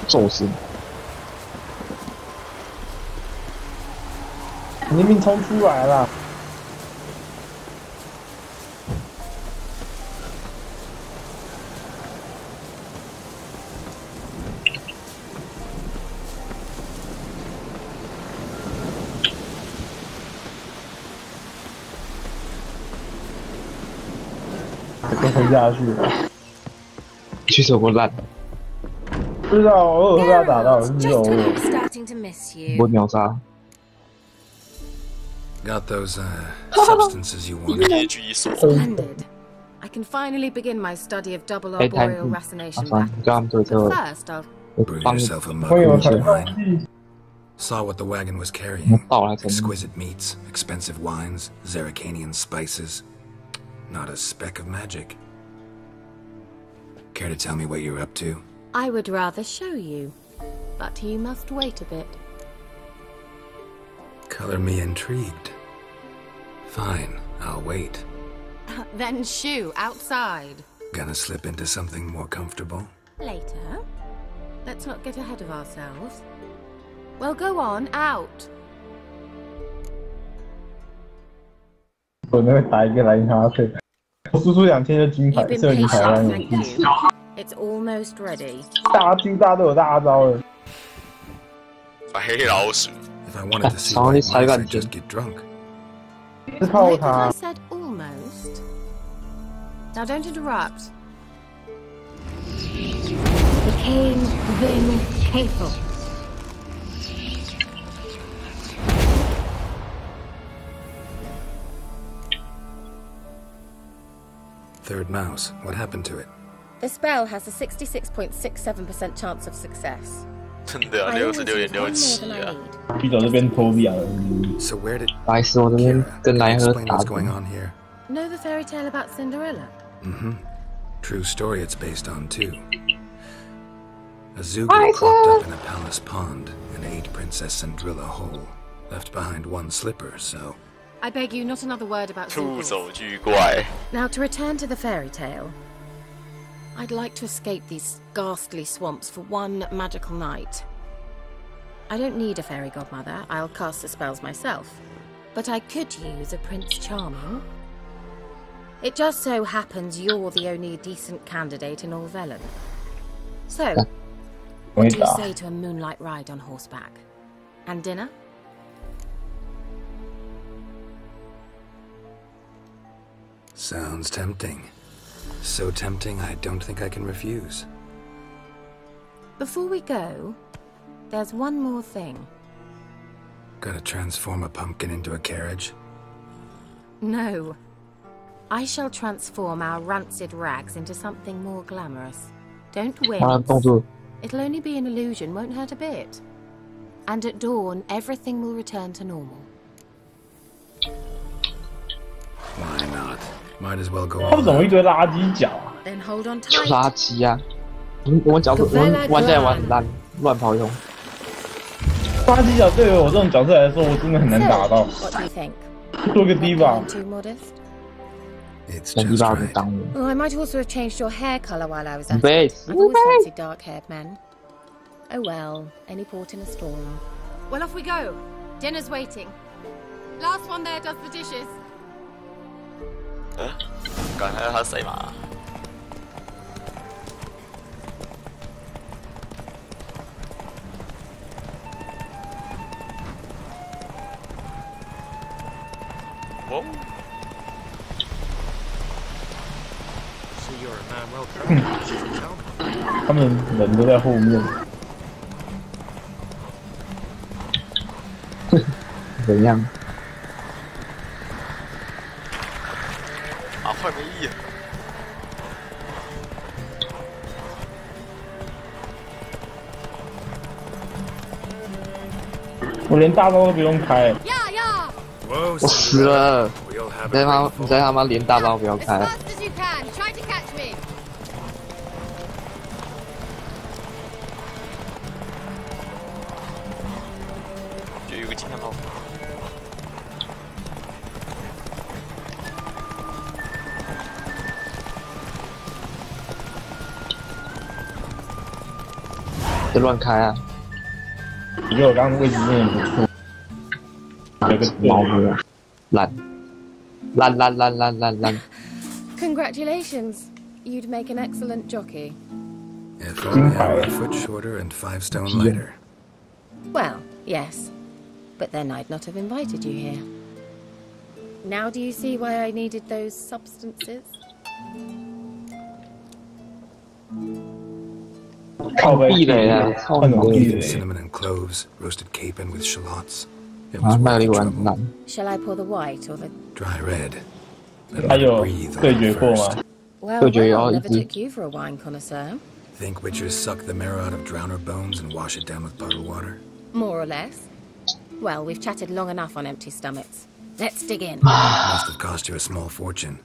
宙斯，明明冲出来了。 都沉下去了。举手给我烂。不知道，偶尔被他打到，只有我秒杀。Got those substances you wanted? Splendid. I can finally begin my study of double arboreal racination methods. First, I'll brew yourself a mug of wine. Saw what the wagon was carrying. Exquisite meats, expensive wines, Zerrikanian spices. Not a speck of magic. Care to tell me what you're up to? I would rather show you, but you must wait a bit. Color me intrigued. Fine, I'll wait. Then shoo, outside. Gonna slip into something more comfortable? Later. Let's not get ahead of ourselves. Well, go on, out. 我那边打一个莱哈特，我输出2天就金牌，射你台湾有地址。 It's almost ready. 大金大都有大招了。黑老鼠。 If I wanted to see what it was, I'd just get drunk. 是靠他。 I said almost. Now don't interrupt. The king Vin Cathel. Third mouse. What happened to it? The spell has a 66.67% chance of success. 真的啊，66.67啊！去找这边偷表了。 So where did 白石我这边跟莱和 explain 打 what's going on here? Know the fairy tale about Cinderella? Mm-hmm. True story it's based on too. A Zugu cropped up in a palace pond and ate Princess Cinderella whole. Left behind one slipper, so. I beg you, not another word about 兔 Zugus. 手巨怪。 Now to return to the fairy tale. I'd like to escape these ghastly swamps for one magical night. I don't need a fairy godmother, I'll cast the spells myself. But I could use a Prince Charming. It just so happens you're the only decent candidate in all Velen. So, what do you say to a moonlight ride on horseback? And dinner? Sounds tempting. So tempting, I don't think I can refuse. Before we go, there's one more thing. Gotta transform a pumpkin into a carriage? No. I shall transform our rancid rags into something more glamorous. Don't wince. It'll only be an illusion, won't hurt a bit. And at dawn, everything will return to normal. Why not? Might as well go 他们怎么一堆垃圾脚啊？ Then hold on 就 tight. 垃圾啊！我脚玩起来玩很烂，乱跑一通。垃圾脚对于我这种角色来说，我真的很难打到。 What do you think? 做个低吧。 Too modest? It's 低 just 吧 right. 当我。 Oh, I might also have changed your hair colour while I was at it. Base. I've always fancied dark-haired men. Oh well, any port in a storm. Well, off we go. Dinner's waiting. Last one there does the dishes. 刚才他谁嘛？ Whoa. See, you're a man well trained. 他们人都在后面。怎样？啊，快没意义。我连大刀都不用开。我死了！你在他妈连大刀不要开。就有个惊天炮。别乱开啊！我觉得我刚刚位置真的不错。有个毛哥，烂。Congratulations. You'd make an excellent jockey. If only I were a foot shorter and 5 stone lighter. Well, yes. But then I'd not have invited you here. Now do you see why I needed those substances? 靠壁垒啊！靠壁垒。 Cinnamon and cloves, roasted capon with shallots. 卖了一碗烂。 Shall I pour the white or the dry red? 还有对决过吗？ Well, never took you for a wine connoisseur. Think witchers suck the marrow out of drowner bones and wash it down with bottled water? More or less. Well, we've chatted long enough on empty stomachs. Let's dig in. Must have cost you a small fortune.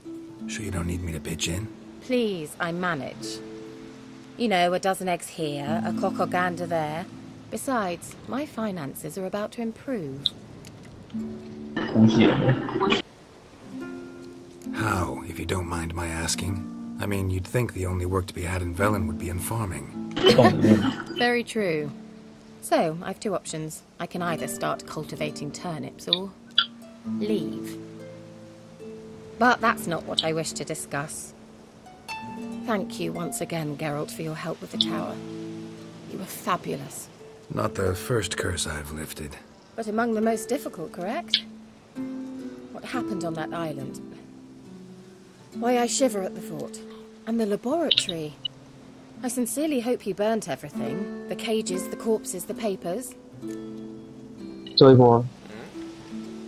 Sure you don't need me to pitch in? Please, I manage. You know, a dozen eggs here, a cock or gander there. Besides, my finances are about to improve. How, if you don't mind my asking? I mean, you'd think the only work to be had in Velen would be in farming. Very true. So, I've 2 options. I can either start cultivating turnips or leave. But that's not what I wish to discuss. Thank you once again, Geralt, for your help with the tower. You were fabulous. Not the first curse I've lifted. But among the most difficult, correct? What happened on that island? Why, I shiver at the thought. And the laboratory. I sincerely hope you burnt everything. The cages, the corpses, the papers. 这一波，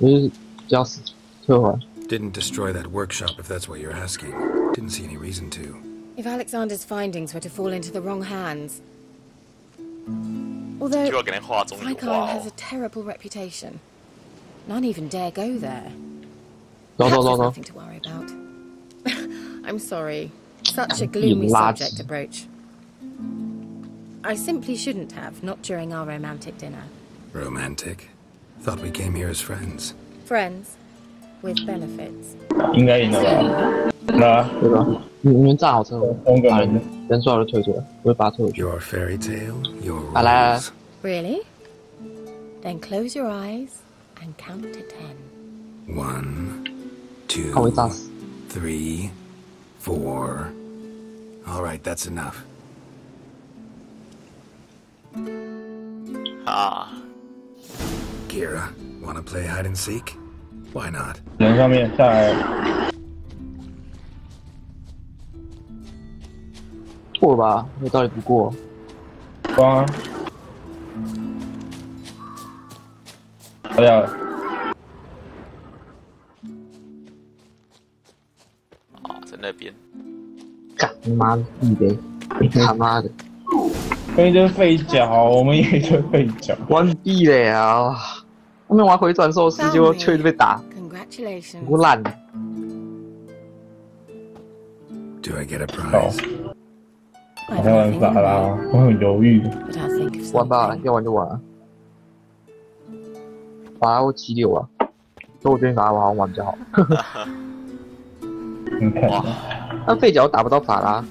你要死，退回。 Didn't destroy that workshop if that's what you're asking. Didn't see any reason to. If Alexander's findings were to fall into the wrong hands... Although, Flykind has a terrible reputation. None even dare go there. Perhaps there's nothing to worry about. I'm sorry. Such a gloomy subject to broach. I simply shouldn't have, not during our romantic dinner. Romantic? Thought we came here as friends. Friends. With benefits. 应该赢了吧？那对吧？你们站好车，把人数都推出来，我会把他推回去。 Your fairy tale, your rules. 来 Really? Then close your eyes and count to 10. 1, 2, 看我炸死。 3, 4. All right, that's enough. Ah. Kira, wanna play hide and seek? Why not? 人上面下来。过吧？我到底不过？过啊！好呀。啊，在那边。干你妈的屁的！他妈的！跟一堆废脚，我们也一堆废脚。关闭了呀！后面玩回转寿司，结果却被打，不烂。Do I get a prize? 没办法啦，我很犹豫。玩吧，要玩就玩啊。法拉7六啊，所以我决定法拉我好像玩比较好。你看，那废脚打不到法拉。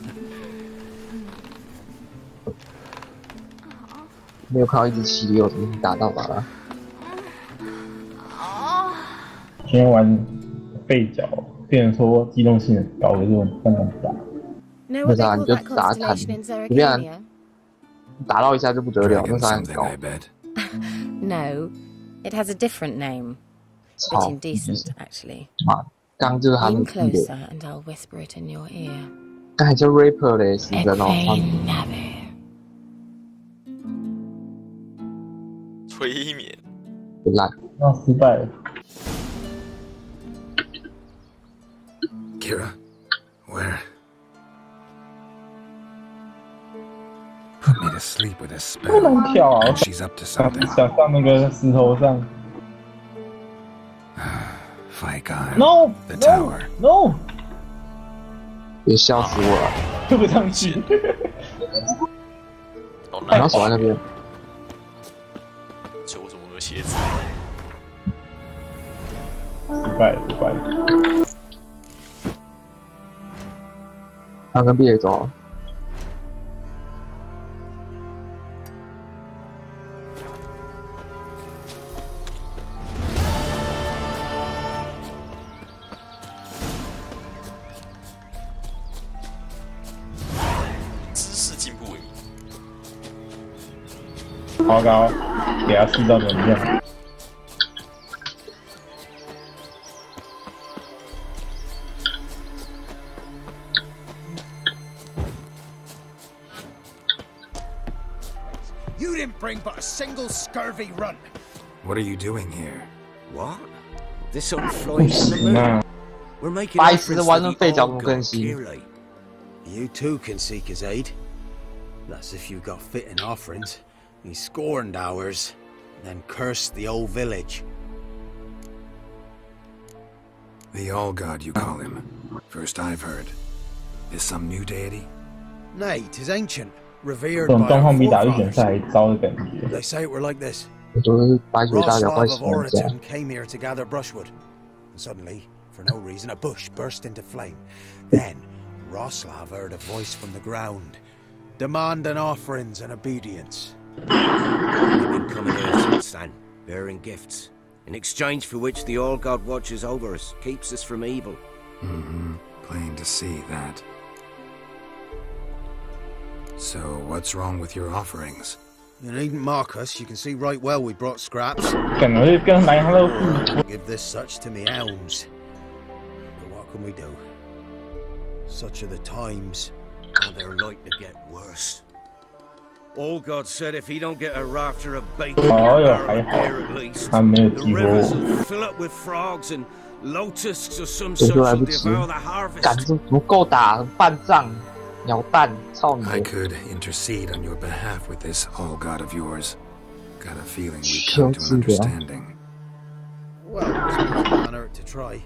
没有看到一只7六，怎么打到法拉？今天玩废脚，变成说机动性很高，可是我刚刚打。那啥，你就打砍，你这样打到一下就不得了，那啥很高。No, it has a different name. 操 Bit indecent, actually. 妈，刚就是他 Lean 们记得， closer and I'll whisper it in your ear. 刚才叫 rapper 嘞，是真哦。催眠。不烂。那失败了。 Kira, where? Put me to sleep with a spell. 不能跳啊！ And she's up to something. 想上那个石头上。 Faikai. No, The tower. No. 别笑死我了！跳不上去。你要守在那边。求什么鞋子？失败了，失败了。他跟毕业走了。 糟糕，给他制造能量。You didn't bring but a single scurvy runt. What are you doing here? What? This old flies in the moon. We're making 白痴的玩 reference 成 to 废 the 角 old 怎么更 god 新？ Kiri. You too can seek his aid. That's if you got fitting offerings. He scorned ours, then cursed the old village. The All-God, you call him. First I've heard. Is some new deity? Nay, 'tis ancient, revered 这种 by 状况 our 比打预选 forefathers. 赛还糟的感觉。 They say it were like this. 我都是白鬼大脚怪 Roslav 喜 of 欢这样。 Oriton came here to gather brushwood. And suddenly, for no reason, a bush burst into flame. Then, Roslav heard a voice from the ground, demanding offerings and obedience. We've been coming here since then, bearing gifts, in exchange for which the All-God watches over us, keeps us from evil. Mm-hmm. Plain to see that. So, what's wrong with your offerings? You needn't mock us. You can see right well we brought scraps. 感觉跟来他都 Give this such to me hounds. But what can we do? Such are the times. And they're like to get worse. All-God said if he don't get a rafter of bacon here at least, the rivers will fill up with frogs and locusts or some 这 such 就来 will 不及 devour the harvest. 赶这不够打，半仗，鸟蛋，操你！ I could intercede on your behalf with this All-God of yours. Got a feeling we've come to an understanding. Well, it's an honor to try.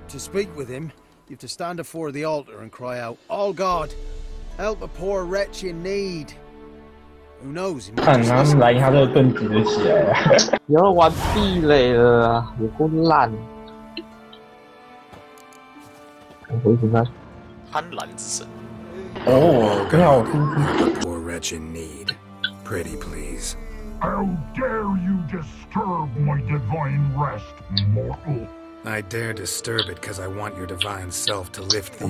To speak with him, you have to stand before the altar and cry out, "All God, help a poor wretch in need." Who knows? 看他们来，他就更举得起来了。不要玩壁垒了啊，有够烂！我回去看。贪婪之神。哦，很好听。 A poor wretch in need. Pretty please. How dare you disturb my divine rest, mortal? I dare disturb it because I want your divine self to lift the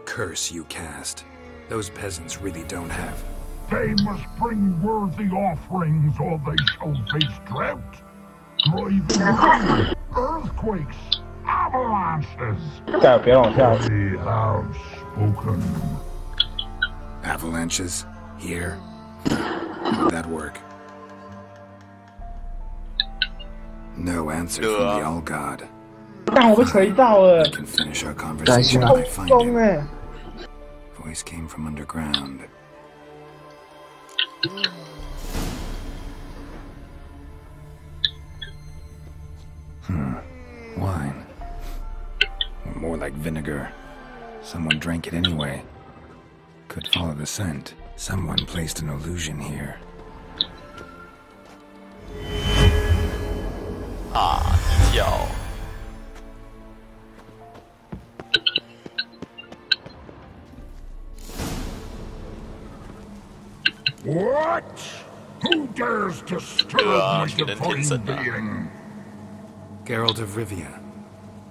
curse you cast. Those peasants really don't have. They must bring worthy offerings or they shall face drought, driving earthquakes, avalanches. They have spoken. Avalanches? Here? How'd that work? No answer from the All-God. 但我被锤到了。 We can finish our conversation when I find him. Voice came from underground. Wine. Or more like vinegar. Someone drank it anyway. Could follow the scent. Someone placed an illusion here. Ah, 跳。 What? Who dares disturb my divine being? Geralt of Rivia.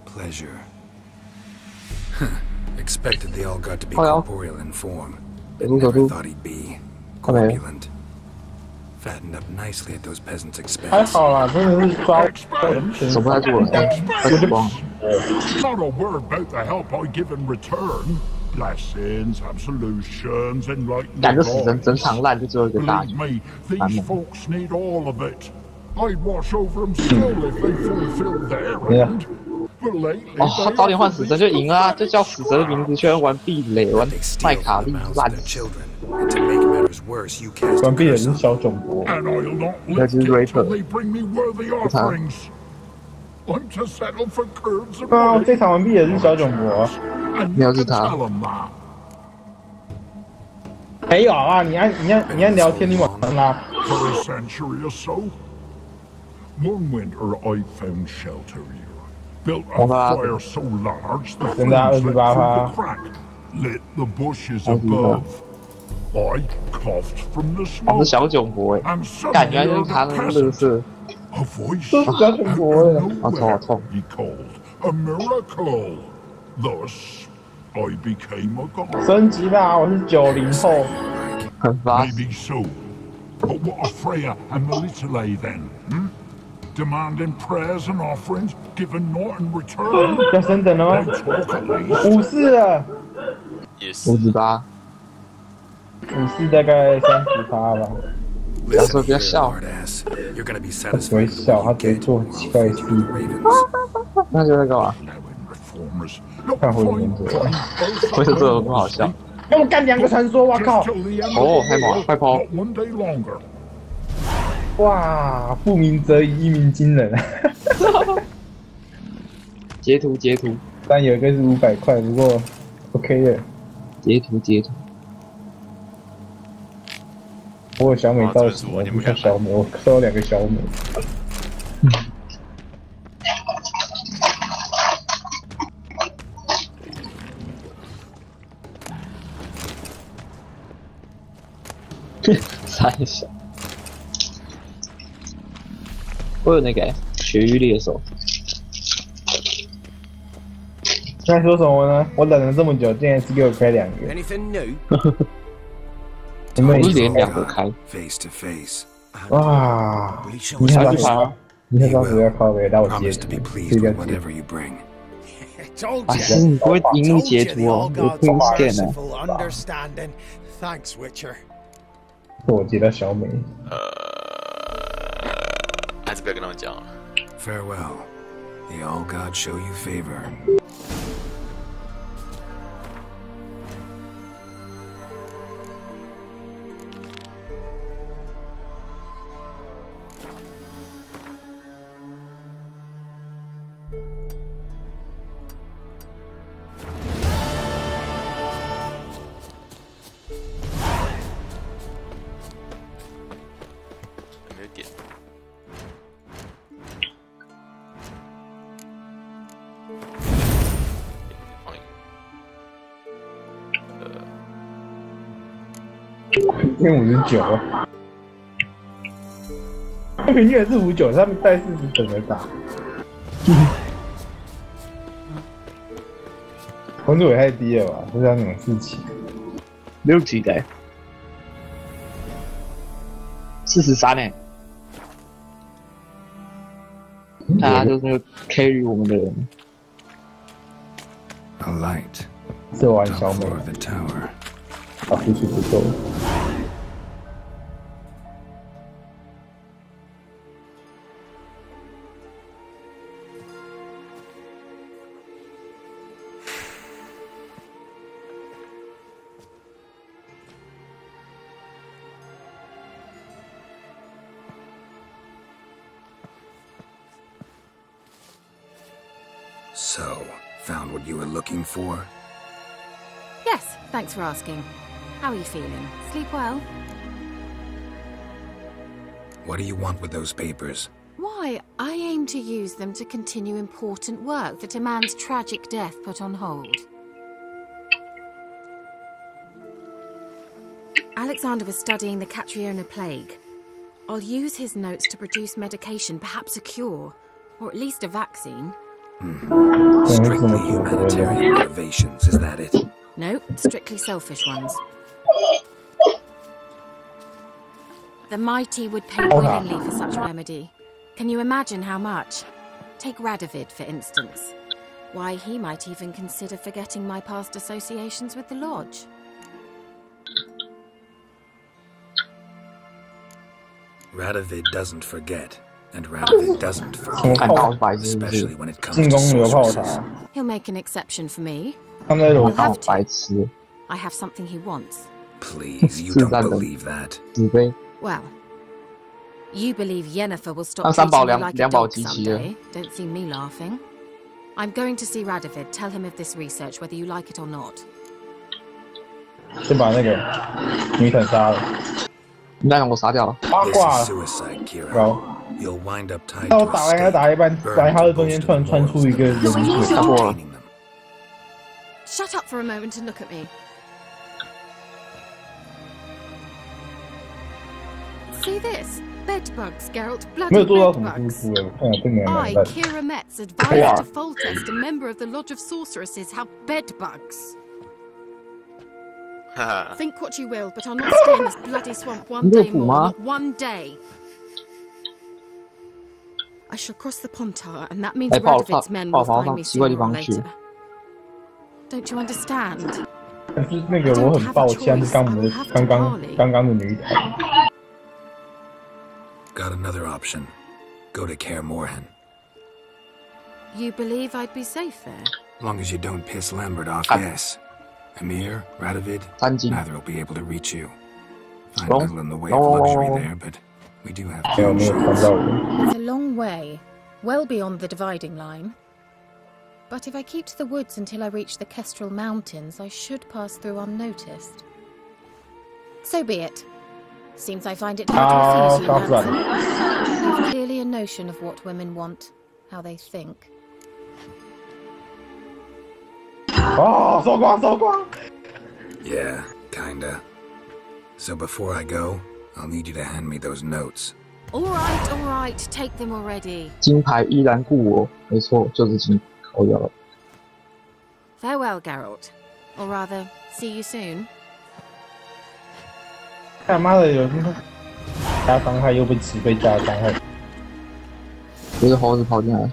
Pleasure. Expected the All-God to be corporeal in form, but never thought he'd be corpulent. Fattened up nicely at those peasants' 还 expense. 好啦，真的是抓手不太住了，快死光！ Not a word about the help I give in return. Blessings, absolutions, enlightening 感觉死神 laws. 整场烂就最后一个大 Believe 局， me, 完 these 美。 folks need all of it. I'd watch over them still if they fulfilled their end. But lately, 哦，他 they 早点换 offer 死 these 神就赢了啊！ pathetic 就叫死神的名字，居然玩壁垒，玩 They 麦 steal 卡 from 利 the mouths 烂 of their 死。 children. And to make matters worse, you cast a 关闭的 curse 是 on 小囧博， And I'll not 应该 lift 是 it Raper till they bring me worthy offerings. I'm to settle for curds and 啊， money. 这场完毕的是小囧博。 And 没有 you 是 can 他 tell them that. 没有啊，你按聊天，你往上拉。 For a century or so. One winter I found shelter here. Built a fire so large the flames lit through the crack, lit the bushes above. I coughed from the 哦， smoke. 是小囧博哎， And 感觉 suddenly 就是 heard 他 a 那个乐 peasant, 色。 a voice 这是小囧博的。 好痛好痛。 he called a miracle. Thus, I became a god. 升级啦，我是90后。 很发 Maybe so. But what of Freya and Melitele then? Demanding prayers and offerings, given naught in return. 要升等了吗？ Talk at least. 54了， 58。 54大概30%吧。不要 Listen 说不要 here, 笑， lord-ass. You're gonna be 他只 satisfied 会 with 笑， what 他 you 直接 get 做 or 奇怪的 you 屁 from the ravens. 那就在干嘛？ Reformers. Look 看火影 fine. 忍者， 为什么这种不好笑？让我干2个传说，我 Just 靠！ till the end 哦， of 太 the 猛了， world, 快跑！ not one day longer. 哇，不鸣则已，一鸣惊人。截图截图但有一个是500块，不过 OK 的。截图截图。我有小美到时，我不叫小美，我收2个小美。三小。我有那个血域猎手。刚才说什么呢？我等了这么久，竟然是给我开2个。 Anything new? 你们我是连2个开。 Face to face. 哇！你看他，你看当时要靠北，但我接 Promise to be 这 pleased 个 with whatever you bring. Told 啊， you. 是你不会荧幕截图哦，我会 scan 的。 Merciful understanding. Thanks, Witcher. 我接到小美。还是不要跟他们讲了。 Farewell. The all gods show you favor.因为59，他平均也是59，他们带40等着打。分数也太低了吧？不知道那种事情。 6级的，43呢。他就是那个 carry 我们的人。 A light. 是玩小 Top 美 floor of the tower. 啊，必须不够。 So, found what you were looking for? Yes, thanks for asking. How are you feeling? Sleep well? What do you want with those papers? Why, I aim to use them to continue important work that a man's tragic death put on hold. Alexander was studying the Catriona plague. I'll use his notes to produce medication, perhaps a cure, or at least a vaccine. Strictly humanitarian motivations, is that it? No, strictly selfish ones. The mighty would pay willingly for such remedy. Can you imagine how much? Take Radovid, for instance. Why, he might even consider forgetting my past associations with the Lodge. Radovid doesn't forget, and Radovid doesn't forget, especially when it comes to sorceresses. He'll make an exception for me. He'll have to. I have something he wants. Please, you don't believe that. Well, you believe Yennefer will stop treating me like a dog someday. Don't see me laughing. I'm going to see Radovid. Tell him of this research, whether you like it or not. 先把那个女坦杀了。你再让我杀掉了。八卦了。然后，那我打来打一半，在他的中间突然穿出一个人水，打过了。Shut up for a moment and look at me. See this? Bedbugs, Geralt. Bloody bedbugs. I, Kira Metz, advised to Foltest, a member of the Lodge of Sorceresses, have bedbugs. Think what you will, but I'll not stay in this bloody swamp one day more. Not one day. I shall cross the Pontar, and that means Radovid's men will find me sooner or later. Don't you understand? 但是那个我很抱歉，刚刚的女的。 Got another option. Go to Kaer Morhen. You believe I'd be safe there? Long as you don't piss Lambert off, yes. Emir, Radovid, neither will be able to reach you. Find little in the way of luxury there, but we do have two shots. It's a long way, well beyond the dividing line. But if I keep to the woods until I reach the Kestrel Mountains, I should pass through unnoticed. So be it. Seems I find it hard to refuse you, Manson. You have clearly a notion of what women want, how they think. Oh, so光! Yeah, kinda. So before I go, I'll need you to hand me those notes. All right, take them already. 金牌依然故我，没错，就是金牌，我有了。 Farewell, Geralt. Or rather, see you soon. 他妈的有加伤害又被10倍加伤害，这是猴子跑进来。